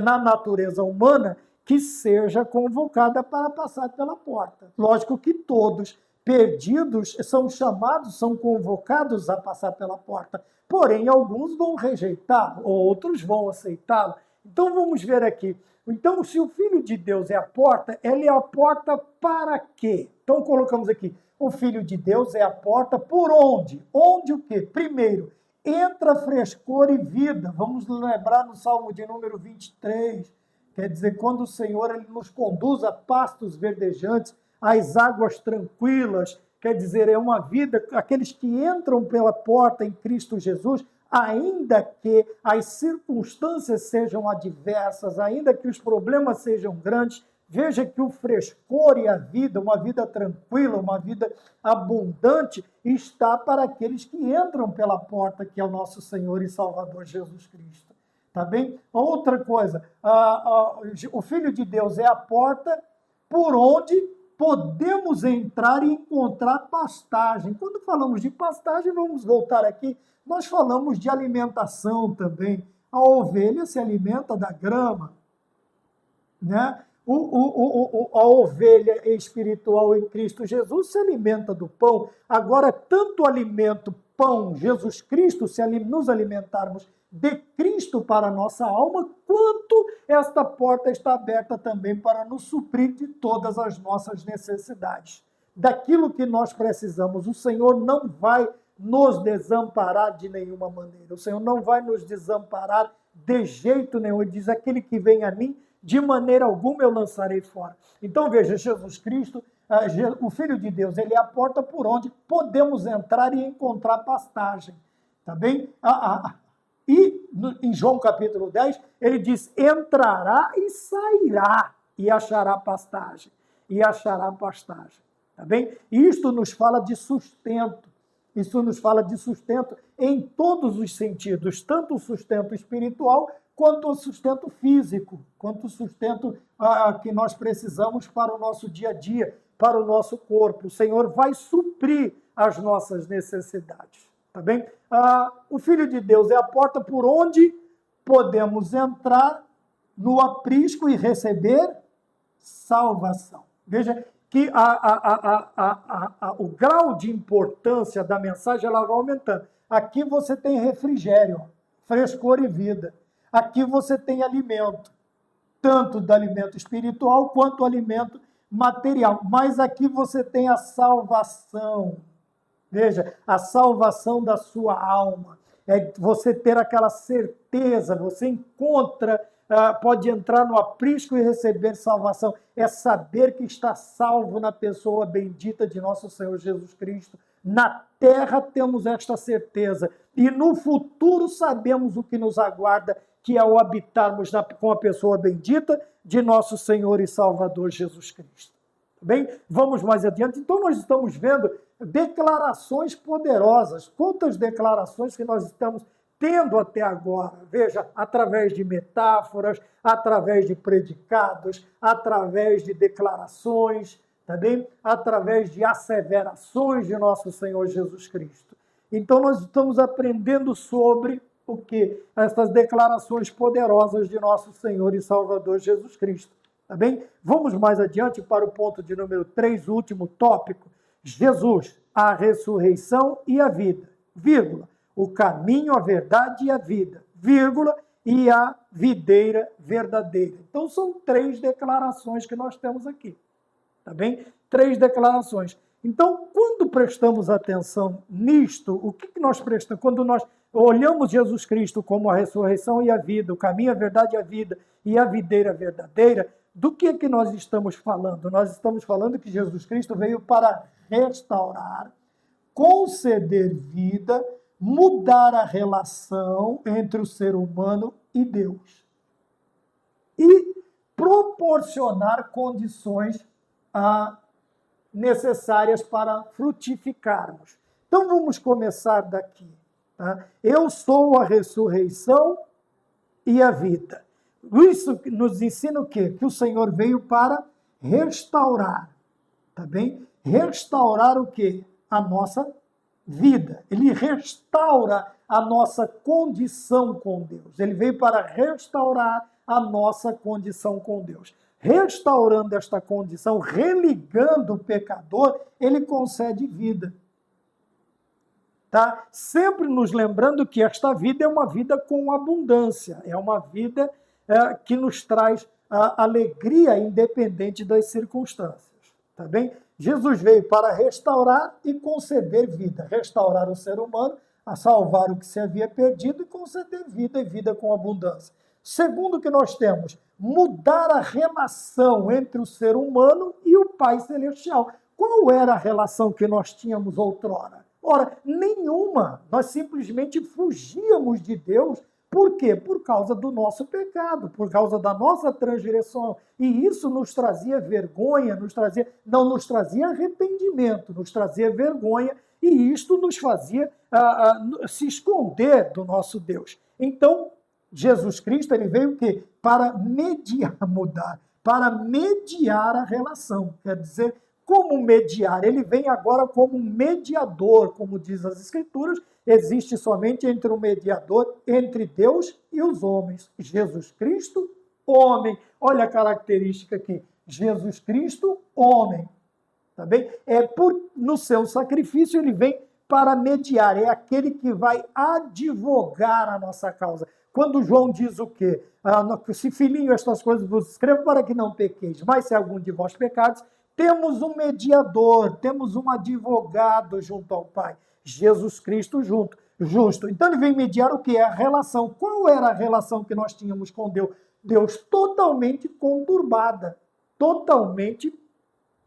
A: na natureza humana que seja convocada para passar pela porta. Lógico que todos perdidos são chamados, são convocados a passar pela porta. Porém, alguns vão rejeitar, outros vão aceitá-lo. Então, vamos ver aqui. Então, se o Filho de Deus é a porta, ele é a porta para quê? Então, colocamos aqui, o Filho de Deus é a porta por onde? Onde o quê? Primeiro, entra frescor e vida. Vamos lembrar no Salmo de número 23, quer dizer, quando o Senhor ele nos conduz a pastos verdejantes, às águas tranquilas, quer dizer, é uma vida, aqueles que entram pela porta em Cristo Jesus, ainda que as circunstâncias sejam adversas, ainda que os problemas sejam grandes, veja que o frescor e a vida, uma vida tranquila, uma vida abundante, está para aqueles que entram pela porta, que é o nosso Senhor e Salvador Jesus Cristo. Tá bem? Outra coisa, o Filho de Deus é a porta por onde podemos entrar e encontrar pastagem. Quando falamos de pastagem, vamos voltar aqui, nós falamos de alimentação também. A ovelha se alimenta da grama, né? A ovelha espiritual em Cristo Jesus se alimenta do pão. Agora, tanto o alimento, pão, Jesus Cristo, se nos alimentarmos de Cristo para a nossa alma, quanto esta porta está aberta também para nos suprir de todas as nossas necessidades. Daquilo que nós precisamos. O Senhor não vai nos desamparar de nenhuma maneira. O Senhor não vai nos desamparar de jeito nenhum. Ele diz, aquele que vem a mim, de maneira alguma eu lançarei fora. Então veja, Jesus Cristo, o Filho de Deus, ele é a porta por onde podemos entrar e encontrar pastagem. Tá bem? E em João capítulo 10, ele diz, entrará e sairá e achará pastagem. E achará pastagem. Tá bem? Isto nos fala de sustento. Isso nos fala de sustento em todos os sentidos, tanto o sustento espiritual quanto o sustento físico, quanto o sustento que nós precisamos para o nosso dia a dia, para o nosso corpo. O Senhor vai suprir as nossas necessidades. Tá bem? O Filho de Deus é a porta por onde podemos entrar no aprisco e receber salvação. Veja que o grau de importância da mensagem ela vai aumentando. Aqui você tem refrigério, frescor e vida. Aqui você tem alimento, tanto do alimento espiritual quanto do alimento material. Mas aqui você tem a salvação. Veja, a salvação da sua alma. É você ter aquela certeza, você encontra, pode entrar no aprisco e receber salvação. É saber que está salvo na pessoa bendita de nosso Senhor Jesus Cristo. Na terra temos esta certeza. E no futuro sabemos o que nos aguarda, que é o habitarmos com a pessoa bendita de nosso Senhor e Salvador Jesus Cristo. Bem, vamos mais adiante. Então, nós estamos vendo declarações poderosas. Quantas declarações que nós estamos tendo até agora? Veja, através de metáforas, através de predicados, através de declarações, tá bem? Através de asseverações de nosso Senhor Jesus Cristo. Então, nós estamos aprendendo sobre o que? Essas declarações poderosas de nosso Senhor e Salvador Jesus Cristo. Tá bem? Vamos mais adiante para o ponto de número 3, o último tópico. Jesus, a ressurreição e a vida, vírgula, o caminho, a verdade e a vida, vírgula, e a videira verdadeira. Então, são 3 declarações que nós temos aqui. Tá bem? 3 declarações. Então, quando prestamos atenção nisto, o que nós prestamos? Quando nós olhamos Jesus Cristo como a ressurreição e a vida, o caminho, a verdade e a vida, e a videira verdadeira, do que nós estamos falando? Nós estamos falando que Jesus Cristo veio para restaurar, conceder vida, mudar a relação entre o ser humano e Deus. E proporcionar condições necessárias para frutificarmos. Então vamos começar daqui. Tá? Eu sou a ressurreição e a vida. Isso nos ensina o quê? Que o Senhor veio para restaurar, tá bem? Restaurar o quê? A nossa vida. Ele restaura a nossa condição com Deus. Ele veio para restaurar a nossa condição com Deus. Restaurando esta condição, religando o pecador, ele concede vida. Tá? Sempre nos lembrando que esta vida é uma vida com abundância, é uma vida que nos traz alegria independente das circunstâncias. Tá bem? Jesus veio para restaurar e conceder vida. Restaurar o ser humano, a salvar o que se havia perdido e conceder vida e vida com abundância. Segundo que nós temos, mudar a relação entre o ser humano e o Pai Celestial. Qual era a relação que nós tínhamos outrora? Ora, nenhuma. Nós simplesmente fugíamos de Deus. Por quê? Por causa do nosso pecado, por causa da nossa transgressão. E isso nos trazia vergonha, não nos trazia arrependimento, nos trazia vergonha, e isto nos fazia se esconder do nosso Deus. Então, Jesus Cristo, ele veio o quê? Para mediar, para mediar a relação. Quer dizer, como mediar? Ele vem agora como mediador, como diz as Escrituras, existe somente entre o mediador, entre Deus e os homens. Jesus Cristo, homem. Olha a característica aqui. Jesus Cristo, homem. Tá bem? No seu sacrifício ele vem para mediar, é aquele que vai advogar a nossa causa. Quando João diz o quê? Se filhinho, estas coisas vos escrevo para que não pequeis, mas se algum de vós pecados, temos um mediador, temos um advogado junto ao Pai, Jesus Cristo justo. Então ele vem mediar o que é a relação. Qual era a relação que nós tínhamos com Deus? Deus totalmente conturbada, totalmente,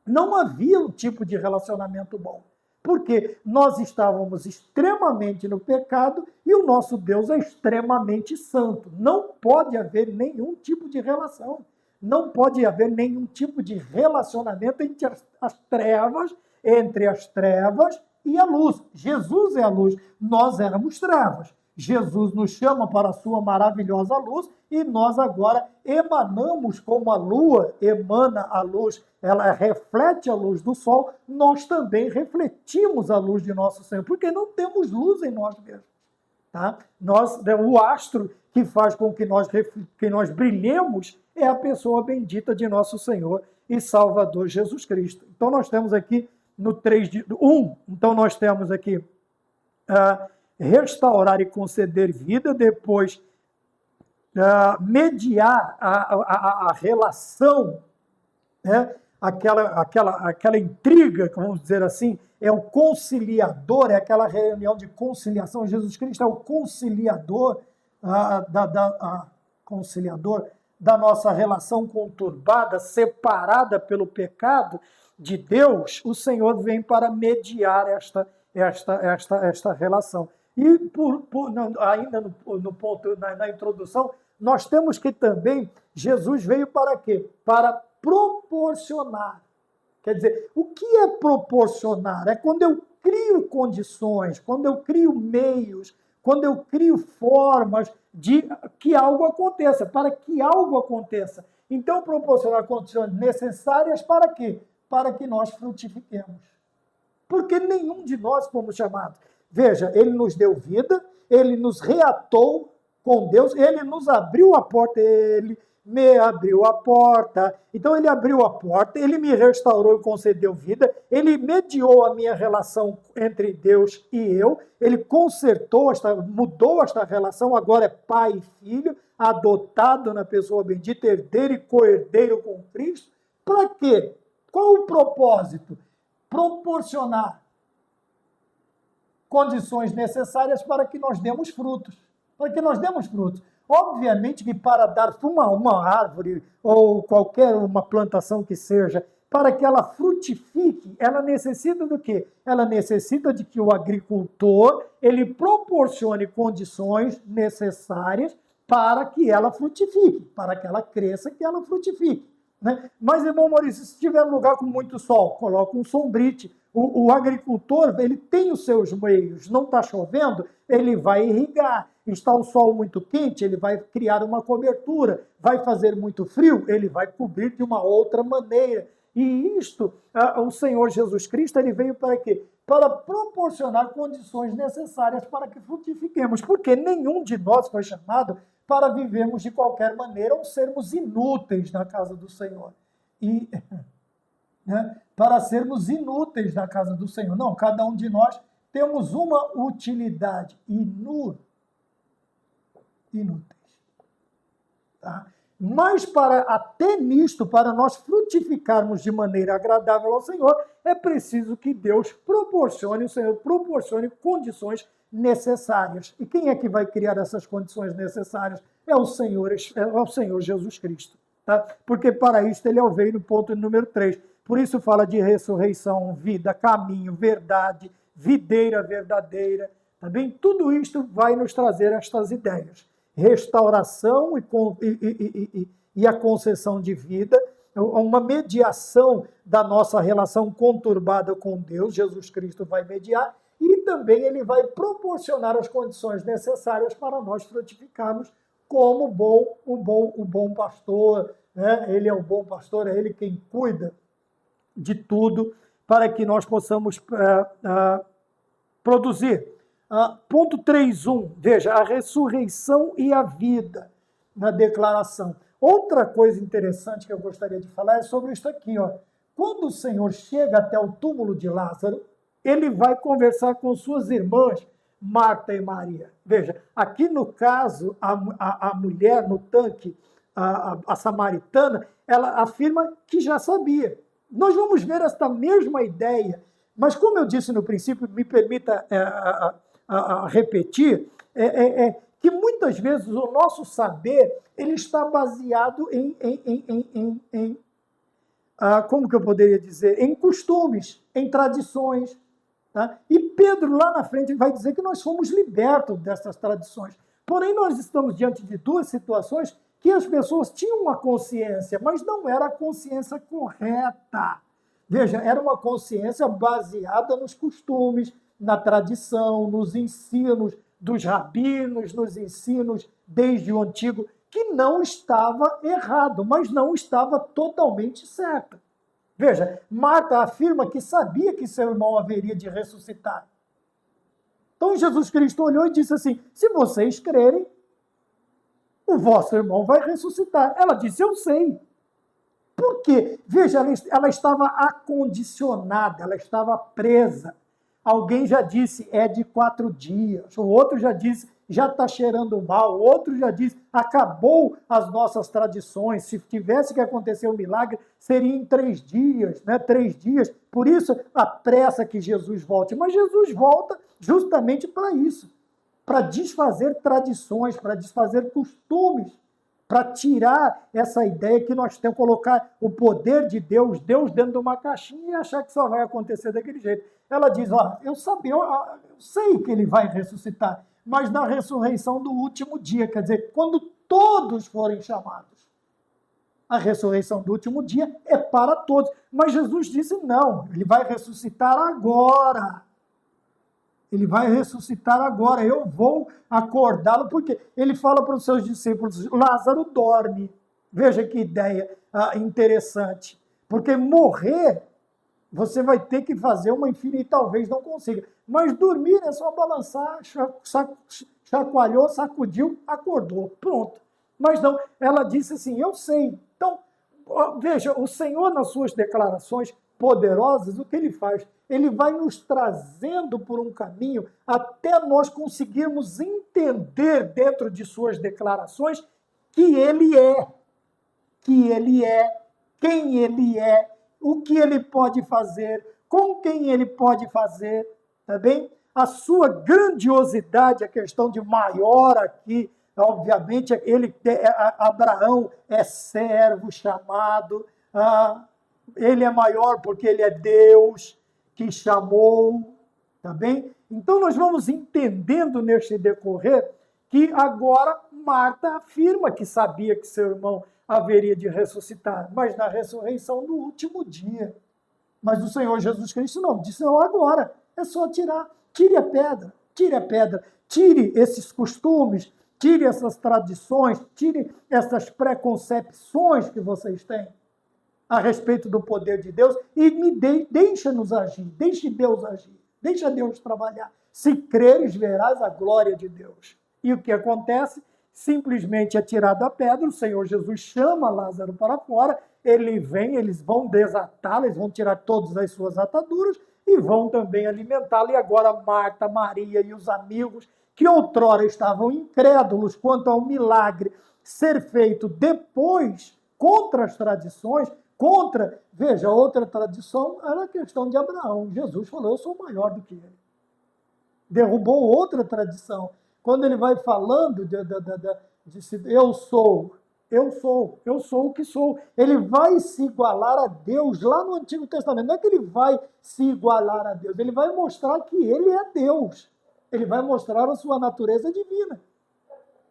A: não havia um tipo de relacionamento bom. Porque nós estávamos extremamente no pecado e o nosso Deus é extremamente santo. Não pode haver nenhum tipo de relação. Não pode haver nenhum tipo de relacionamento entre as trevas e a luz. Jesus é a luz, nós éramos trevas. Jesus nos chama para a sua maravilhosa luz e nós agora emanamos como a lua emana a luz, ela reflete a luz do sol, nós também refletimos a luz de nosso Senhor, porque não temos luz em nós mesmos. Tá? O astro que faz com que nós brilhemos é a pessoa bendita de nosso Senhor e Salvador Jesus Cristo. Então nós temos aqui no 3:1, então nós temos aqui restaurar e conceder vida, depois mediar a relação, né? aquela intriga, vamos dizer assim, é o conciliador, é aquela reunião de conciliação. Jesus Cristo é o conciliador, conciliador da nossa relação conturbada, separada pelo pecado de Deus. O Senhor vem para mediar esta relação. E ainda no ponto, na introdução, nós temos que também, Jesus veio para quê? Para proporcionar. Quer dizer, o que é proporcionar? É quando eu crio condições, quando eu crio meios, quando eu crio formas de que algo aconteça, para que algo aconteça. Então, proporcionar condições necessárias para quê? Para que nós frutifiquemos. Porque nenhum de nós fomos chamados. Veja, ele nos deu vida, ele nos reatou com Deus, ele nos abriu a porta, ele me abriu a porta. Então ele abriu a porta, ele me restaurou e concedeu vida, ele mediou a minha relação entre Deus e eu, ele consertou, mudou esta relação, agora é pai e filho, adotado na pessoa bendita, herdeiro e co-herdeiro com Cristo. Para quê? Qual o propósito? Proporcionar condições necessárias para que nós demos frutos. Para que nós demos frutos. Obviamente que para dar uma árvore ou qualquer uma plantação que seja, para que ela frutifique, ela necessita do quê? Ela necessita de que o agricultor ele proporcione condições necessárias para que ela frutifique, para que ela cresça, que ela frutifique. Né? Mas, irmão Maurício, se tiver um lugar com muito sol, coloca um sombrite. O agricultor, ele tem os seus meios, não está chovendo, ele vai irrigar. Está o sol muito quente, ele vai criar uma cobertura. Vai fazer muito frio, ele vai cobrir de uma outra maneira. E isto, o Senhor Jesus Cristo, ele veio para quê? Para proporcionar condições necessárias para que frutifiquemos. Porque nenhum de nós foi chamado para vivermos de qualquer maneira ou sermos inúteis na casa do Senhor. E para sermos inúteis na casa do Senhor. Não, cada um de nós temos uma utilidade. Inúteis. Tá? Mas até nisto, para nós frutificarmos de maneira agradável ao Senhor, é preciso que Deus proporcione, o Senhor proporcione condições necessárias. E quem é que vai criar essas condições necessárias? É o Senhor Jesus Cristo. Tá? Porque para isso ele veio no ponto número 3. Por isso fala de ressurreição, vida, caminho, verdade, videira verdadeira. Também tudo isto vai nos trazer estas ideias. Restauração e a concessão de vida, uma mediação da nossa relação conturbada com Deus, Jesus Cristo vai mediar, e também ele vai proporcionar as condições necessárias para nós frutificarmos como o bom pastor, né? Ele é o bom pastor, é ele quem cuida de tudo para que nós possamos produzir. Ponto 3.1, veja, a ressurreição e a vida na declaração. Outra coisa interessante que eu gostaria de falar é sobre isso aqui, ó. Quando o Senhor chega até o túmulo de Lázaro, ele vai conversar com suas irmãs, Marta e Maria. Veja, aqui no caso, a mulher no tanque, a samaritana, ela afirma que já sabia. Nós vamos ver esta mesma ideia, mas como eu disse no princípio, me permita repetir, que muitas vezes o nosso saber ele está baseado como que eu poderia dizer? Em costumes, em tradições. Tá? E Pedro, lá na frente, vai dizer que nós fomos libertos dessas tradições. Porém, nós estamos diante de duas situações que as pessoas tinham uma consciência, mas não era a consciência correta. Veja, era uma consciência baseada nos costumes, na tradição, nos ensinos dos rabinos, nos ensinos desde o antigo, que não estava errado, mas não estava totalmente certo. Veja, Marta afirma que sabia que seu irmão haveria de ressuscitar. Então Jesus Cristo olhou e disse assim, se vocês crerem, o vosso irmão vai ressuscitar. Ela disse, eu sei. Por quê? Veja, ela estava acondicionada, ela estava presa. Alguém já disse, é de 4 dias. O outro já disse, já está cheirando mal. O outro já disse, acabou as nossas tradições. Se tivesse que acontecer um milagre, seria em 3 dias, né? 3 dias. Por isso, a pressa que Jesus volte. Mas Jesus volta justamente para isso. Para desfazer tradições, para desfazer costumes. Para tirar essa ideia que nós temos, colocar o poder de Deus dentro de uma caixinha e achar que só vai acontecer daquele jeito. Ela diz, eu sei que ele vai ressuscitar, mas na ressurreição do último dia, quer dizer, quando todos forem chamados. A ressurreição do último dia é para todos. Mas Jesus disse, não, ele vai ressuscitar agora. Ele vai ressuscitar agora, eu vou acordá-lo, porque ele fala para os seus discípulos, Lázaro dorme. Veja que ideia interessante. Porque morrer, você vai ter que fazer uma infinita, e talvez não consiga. Mas dormir é só balançar, chacoalhou, sacudiu, acordou, pronto. Mas não, ela disse assim, eu sei. Então, veja, o Senhor nas suas declarações poderosas, o que ele faz? Ele vai nos trazendo por um caminho até nós conseguirmos entender dentro de suas declarações que ele é, quem ele é, o que ele pode fazer, com quem ele pode fazer, tá bem? A sua grandiosidade, a questão de maior aqui, obviamente, Abraão é servo chamado, ele é maior porque ele é Deus que chamou, tá bem? Então nós vamos entendendo neste decorrer que agora Marta afirma que sabia que seu irmão haveria de ressuscitar, mas na ressurreição do último dia. Mas o Senhor Jesus Cristo não, disse não agora, é só tirar, tire a pedra, tire esses costumes, tire essas tradições, tire essas preconcepções que vocês têm a respeito do poder de Deus e deixa-nos agir, deixe Deus agir, deixa Deus trabalhar. Se creres, verás a glória de Deus. E o que acontece? Simplesmente é tirado a pedra, o Senhor Jesus chama Lázaro para fora, ele vem, eles vão desatá-lo, eles vão tirar todas as suas ataduras e vão também alimentá-lo. E agora Marta, Maria e os amigos, que outrora estavam incrédulos quanto ao milagre ser feito depois, contra as tradições, veja, outra tradição era a questão de Abraão. Jesus falou, eu sou maior do que ele. Derrubou outra tradição. Quando ele vai falando de eu sou, Eu sou o que sou. Ele vai se igualar a Deus lá no Antigo Testamento. Não é que ele vai se igualar a Deus, ele vai mostrar que ele é Deus. Ele vai mostrar a sua natureza divina.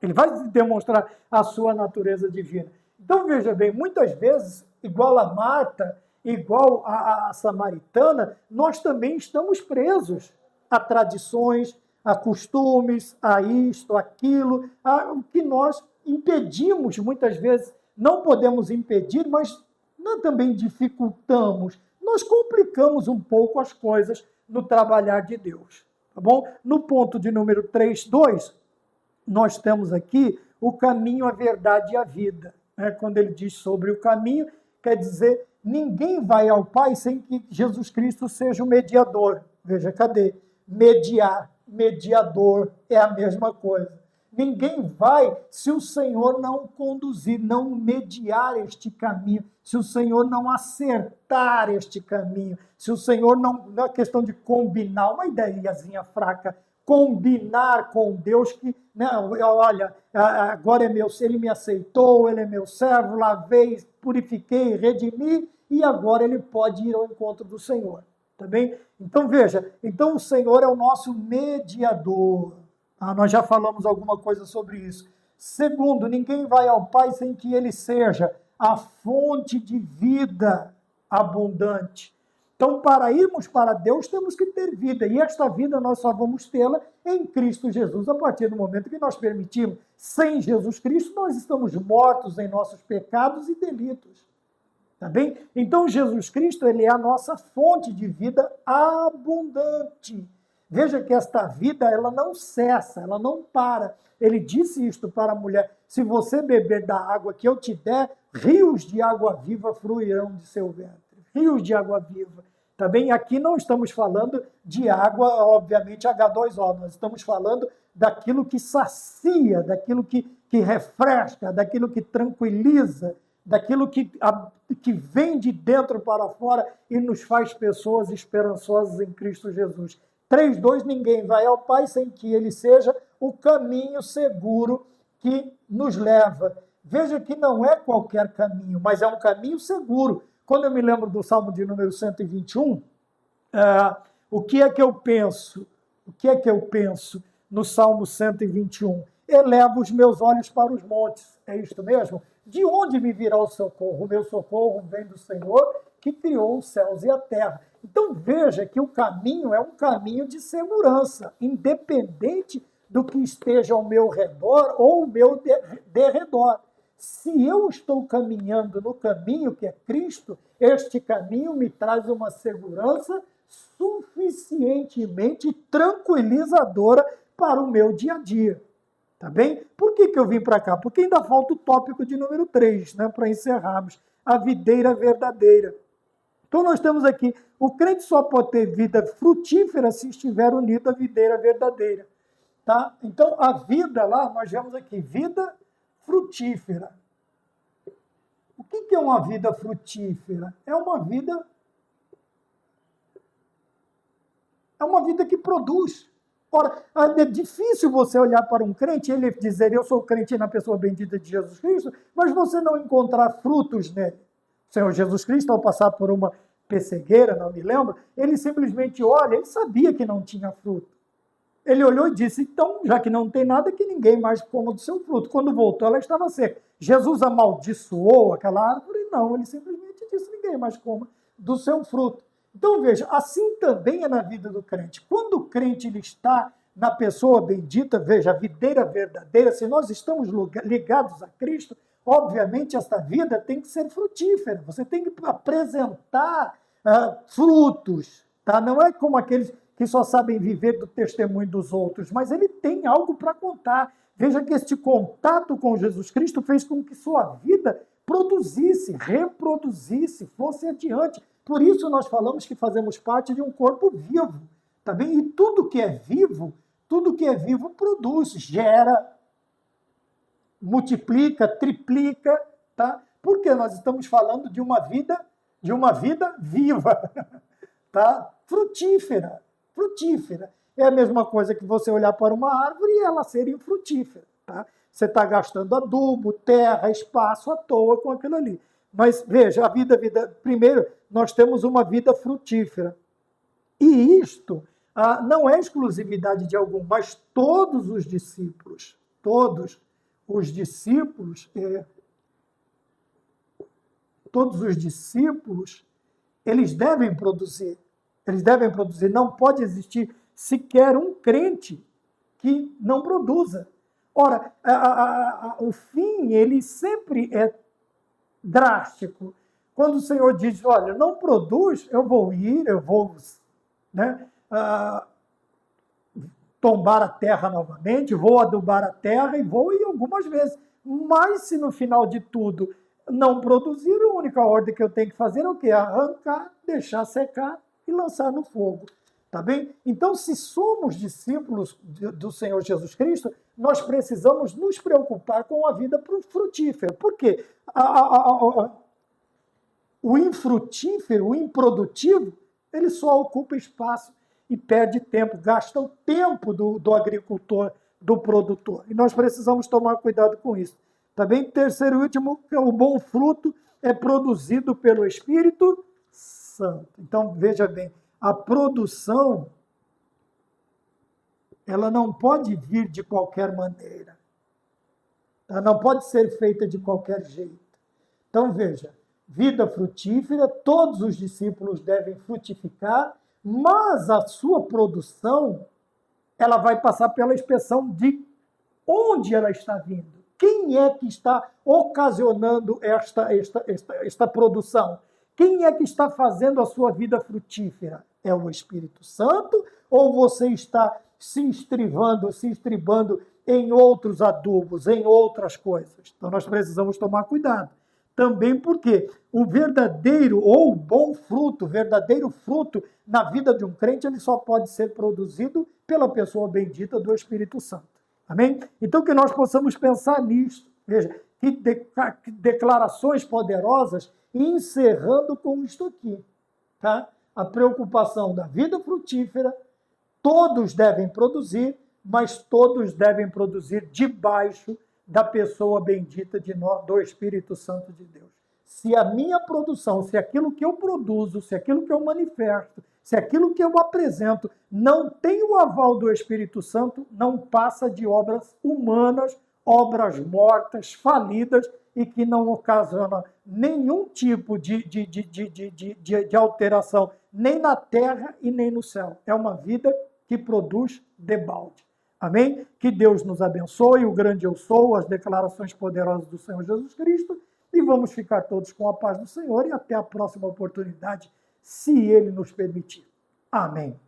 A: Ele vai demonstrar a sua natureza divina. Então, veja bem, muitas vezes, igual a Marta, igual a samaritana, nós também estamos presos a tradições, a costumes, a isto, aquilo, a o que nós impedimos muitas vezes. Não podemos impedir, mas nós também dificultamos. Nós complicamos um pouco as coisas no trabalhar de Deus. Tá bom? No ponto de número 3.2, nós temos aqui o caminho, a verdade e a vida. Quando ele diz sobre o caminho, quer dizer, ninguém vai ao Pai sem que Jesus Cristo seja o mediador. Veja, cadê? Mediar, mediador, é a mesma coisa. Ninguém vai se o Senhor não conduzir, não mediar este caminho, se o Senhor não acertar este caminho, se o Senhor não, na questão de combinar, uma ideiazinha fraca, combinar com Deus que, né, olha, agora é meu, ele me aceitou, ele é meu servo, lavei, purifiquei, redimi, e agora ele pode ir ao encontro do Senhor, tá bem? Então veja, então o Senhor é o nosso mediador. Nós já falamos alguma coisa sobre isso. Segundo, ninguém vai ao Pai sem que ele seja a fonte de vida abundante. Então, para irmos para Deus, temos que ter vida. E esta vida nós só vamos tê-la em Cristo Jesus, a partir do momento que nós permitimos. Sem Jesus Cristo, nós estamos mortos em nossos pecados e delitos. Tá bem? Então, Jesus Cristo, ele é a nossa fonte de vida abundante. Veja que esta vida, ela não cessa, ela não para. Ele disse isto para a mulher: se você beber da água que eu te der, rios de água viva fluirão de seu ventre. Rios de água viva. Tá bem? Aqui não estamos falando de água, obviamente, H2O. Nós estamos falando daquilo que sacia, daquilo que refresca, daquilo que tranquiliza, daquilo que vem de dentro para fora e nos faz pessoas esperançosas em Cristo Jesus. 3.2, ninguém vai ao Pai sem que ele seja o caminho seguro que nos leva. Veja que não é qualquer caminho, mas é um caminho seguro. Quando eu me lembro do Salmo de número 121, o que é que eu penso? O que é que eu penso no Salmo 121? Elevo os meus olhos para os montes. É isto mesmo? De onde me virá o socorro? O meu socorro vem do Senhor, que criou os céus e a terra. Então veja que o caminho é um caminho de segurança, independente do que esteja ao meu redor ou ao meu derredor. Se eu estou caminhando no caminho que é Cristo, este caminho me traz uma segurança suficientemente tranquilizadora para o meu dia a dia. Tá bem? Por que eu vim para cá? Porque ainda falta o tópico de número 3, né, para encerrarmos. A videira verdadeira. Então nós temos aqui, o crente só pode ter vida frutífera se estiver unido à videira verdadeira. Tá? Então a vida lá, nós vemos aqui, vida frutífera. O que é uma vida frutífera? É uma vida que produz. Ora, é difícil você olhar para um crente e ele dizer, eu sou crente na pessoa bendita de Jesus Cristo, mas você não encontrar frutos nele. O Senhor Jesus Cristo, ao passar por uma pessegueira, não me lembro, ele simplesmente olha, ele sabia que não tinha fruto. Ele olhou e disse, então, já que não tem nada, que ninguém mais coma do seu fruto. Quando voltou, ela estava seca. Jesus amaldiçoou aquela árvore? Não, ele simplesmente disse, ninguém mais coma do seu fruto. Então, veja, assim também é na vida do crente. Quando o crente ele está na pessoa bendita, veja, a videira verdadeira, se nós estamos ligados a Cristo, obviamente esta vida tem que ser frutífera. Você tem que apresentar frutos, tá? Não é como aqueles que só sabem viver do testemunho dos outros, mas ele tem algo para contar. Veja que este contato com Jesus Cristo fez com que sua vida produzisse, reproduzisse, fosse adiante. Por isso nós falamos que fazemos parte de um corpo vivo, tá bem? E tudo que é vivo produz, gera, multiplica, triplica, tá? Porque nós estamos falando de uma vida viva, tá? Frutífera. É a mesma coisa que você olhar para uma árvore e ela ser infrutífera, tá? você está gastando adubo, terra, espaço à toa com aquilo ali. Mas veja, primeiro, nós temos uma vida frutífera. E isto não é exclusividade de algum, mas todos os discípulos, eles devem produzir. Eles devem produzir. Não pode existir sequer um crente que não produza. Ora, o fim, ele sempre é drástico. Quando o Senhor diz, olha, não produz, eu vou, né, tombar a terra novamente, vou adubar a terra e vou ir algumas vezes. Mas se no final de tudo não produzir, a única ordem que eu tenho que fazer é o quê? Arrancar, deixar secar e lançar no fogo. Tá bem? Então, se somos discípulos do Senhor Jesus Cristo, nós precisamos nos preocupar com a vida frutífera. Por quê? O infrutífero, o improdutivo, ele só ocupa espaço e perde tempo, gasta o tempo do agricultor, do produtor. E nós precisamos tomar cuidado com isso. Tá bem? Terceiro e último, o bom fruto é produzido pelo Espírito Santo. Então, veja bem, a produção, ela não pode vir de qualquer maneira. Ela não pode ser feita de qualquer jeito. Então, veja, vida frutífera, todos os discípulos devem frutificar, mas a sua produção, ela vai passar pela inspeção de onde ela está vindo. Quem é que está ocasionando esta produção? Quem é que está fazendo a sua vida frutífera? É o Espírito Santo ou você está se estribando em outros adubos, em outras coisas? Então nós precisamos tomar cuidado. Também porque o verdadeiro ou bom fruto, verdadeiro fruto na vida de um crente, ele só pode ser produzido pela pessoa bendita do Espírito Santo. Amém? Então que nós possamos pensar nisso. Veja, que declarações poderosas, encerrando com isto aqui. Tá? A preocupação da vida frutífera, todos devem produzir, mas todos devem produzir debaixo da pessoa bendita do Espírito Santo de Deus. Se a minha produção, se aquilo que eu produzo, se aquilo que eu manifesto, se aquilo que eu apresento não tem o aval do Espírito Santo, não passa de obras humanas, obras mortas, falidas e que não ocasionam nenhum tipo de alteração, nem na terra e nem no céu. É uma vida que produz debalde. Amém? Que Deus nos abençoe, o grande eu sou, as declarações poderosas do Senhor Jesus Cristo, e vamos ficar todos com a paz do Senhor e até a próxima oportunidade, se Ele nos permitir. Amém.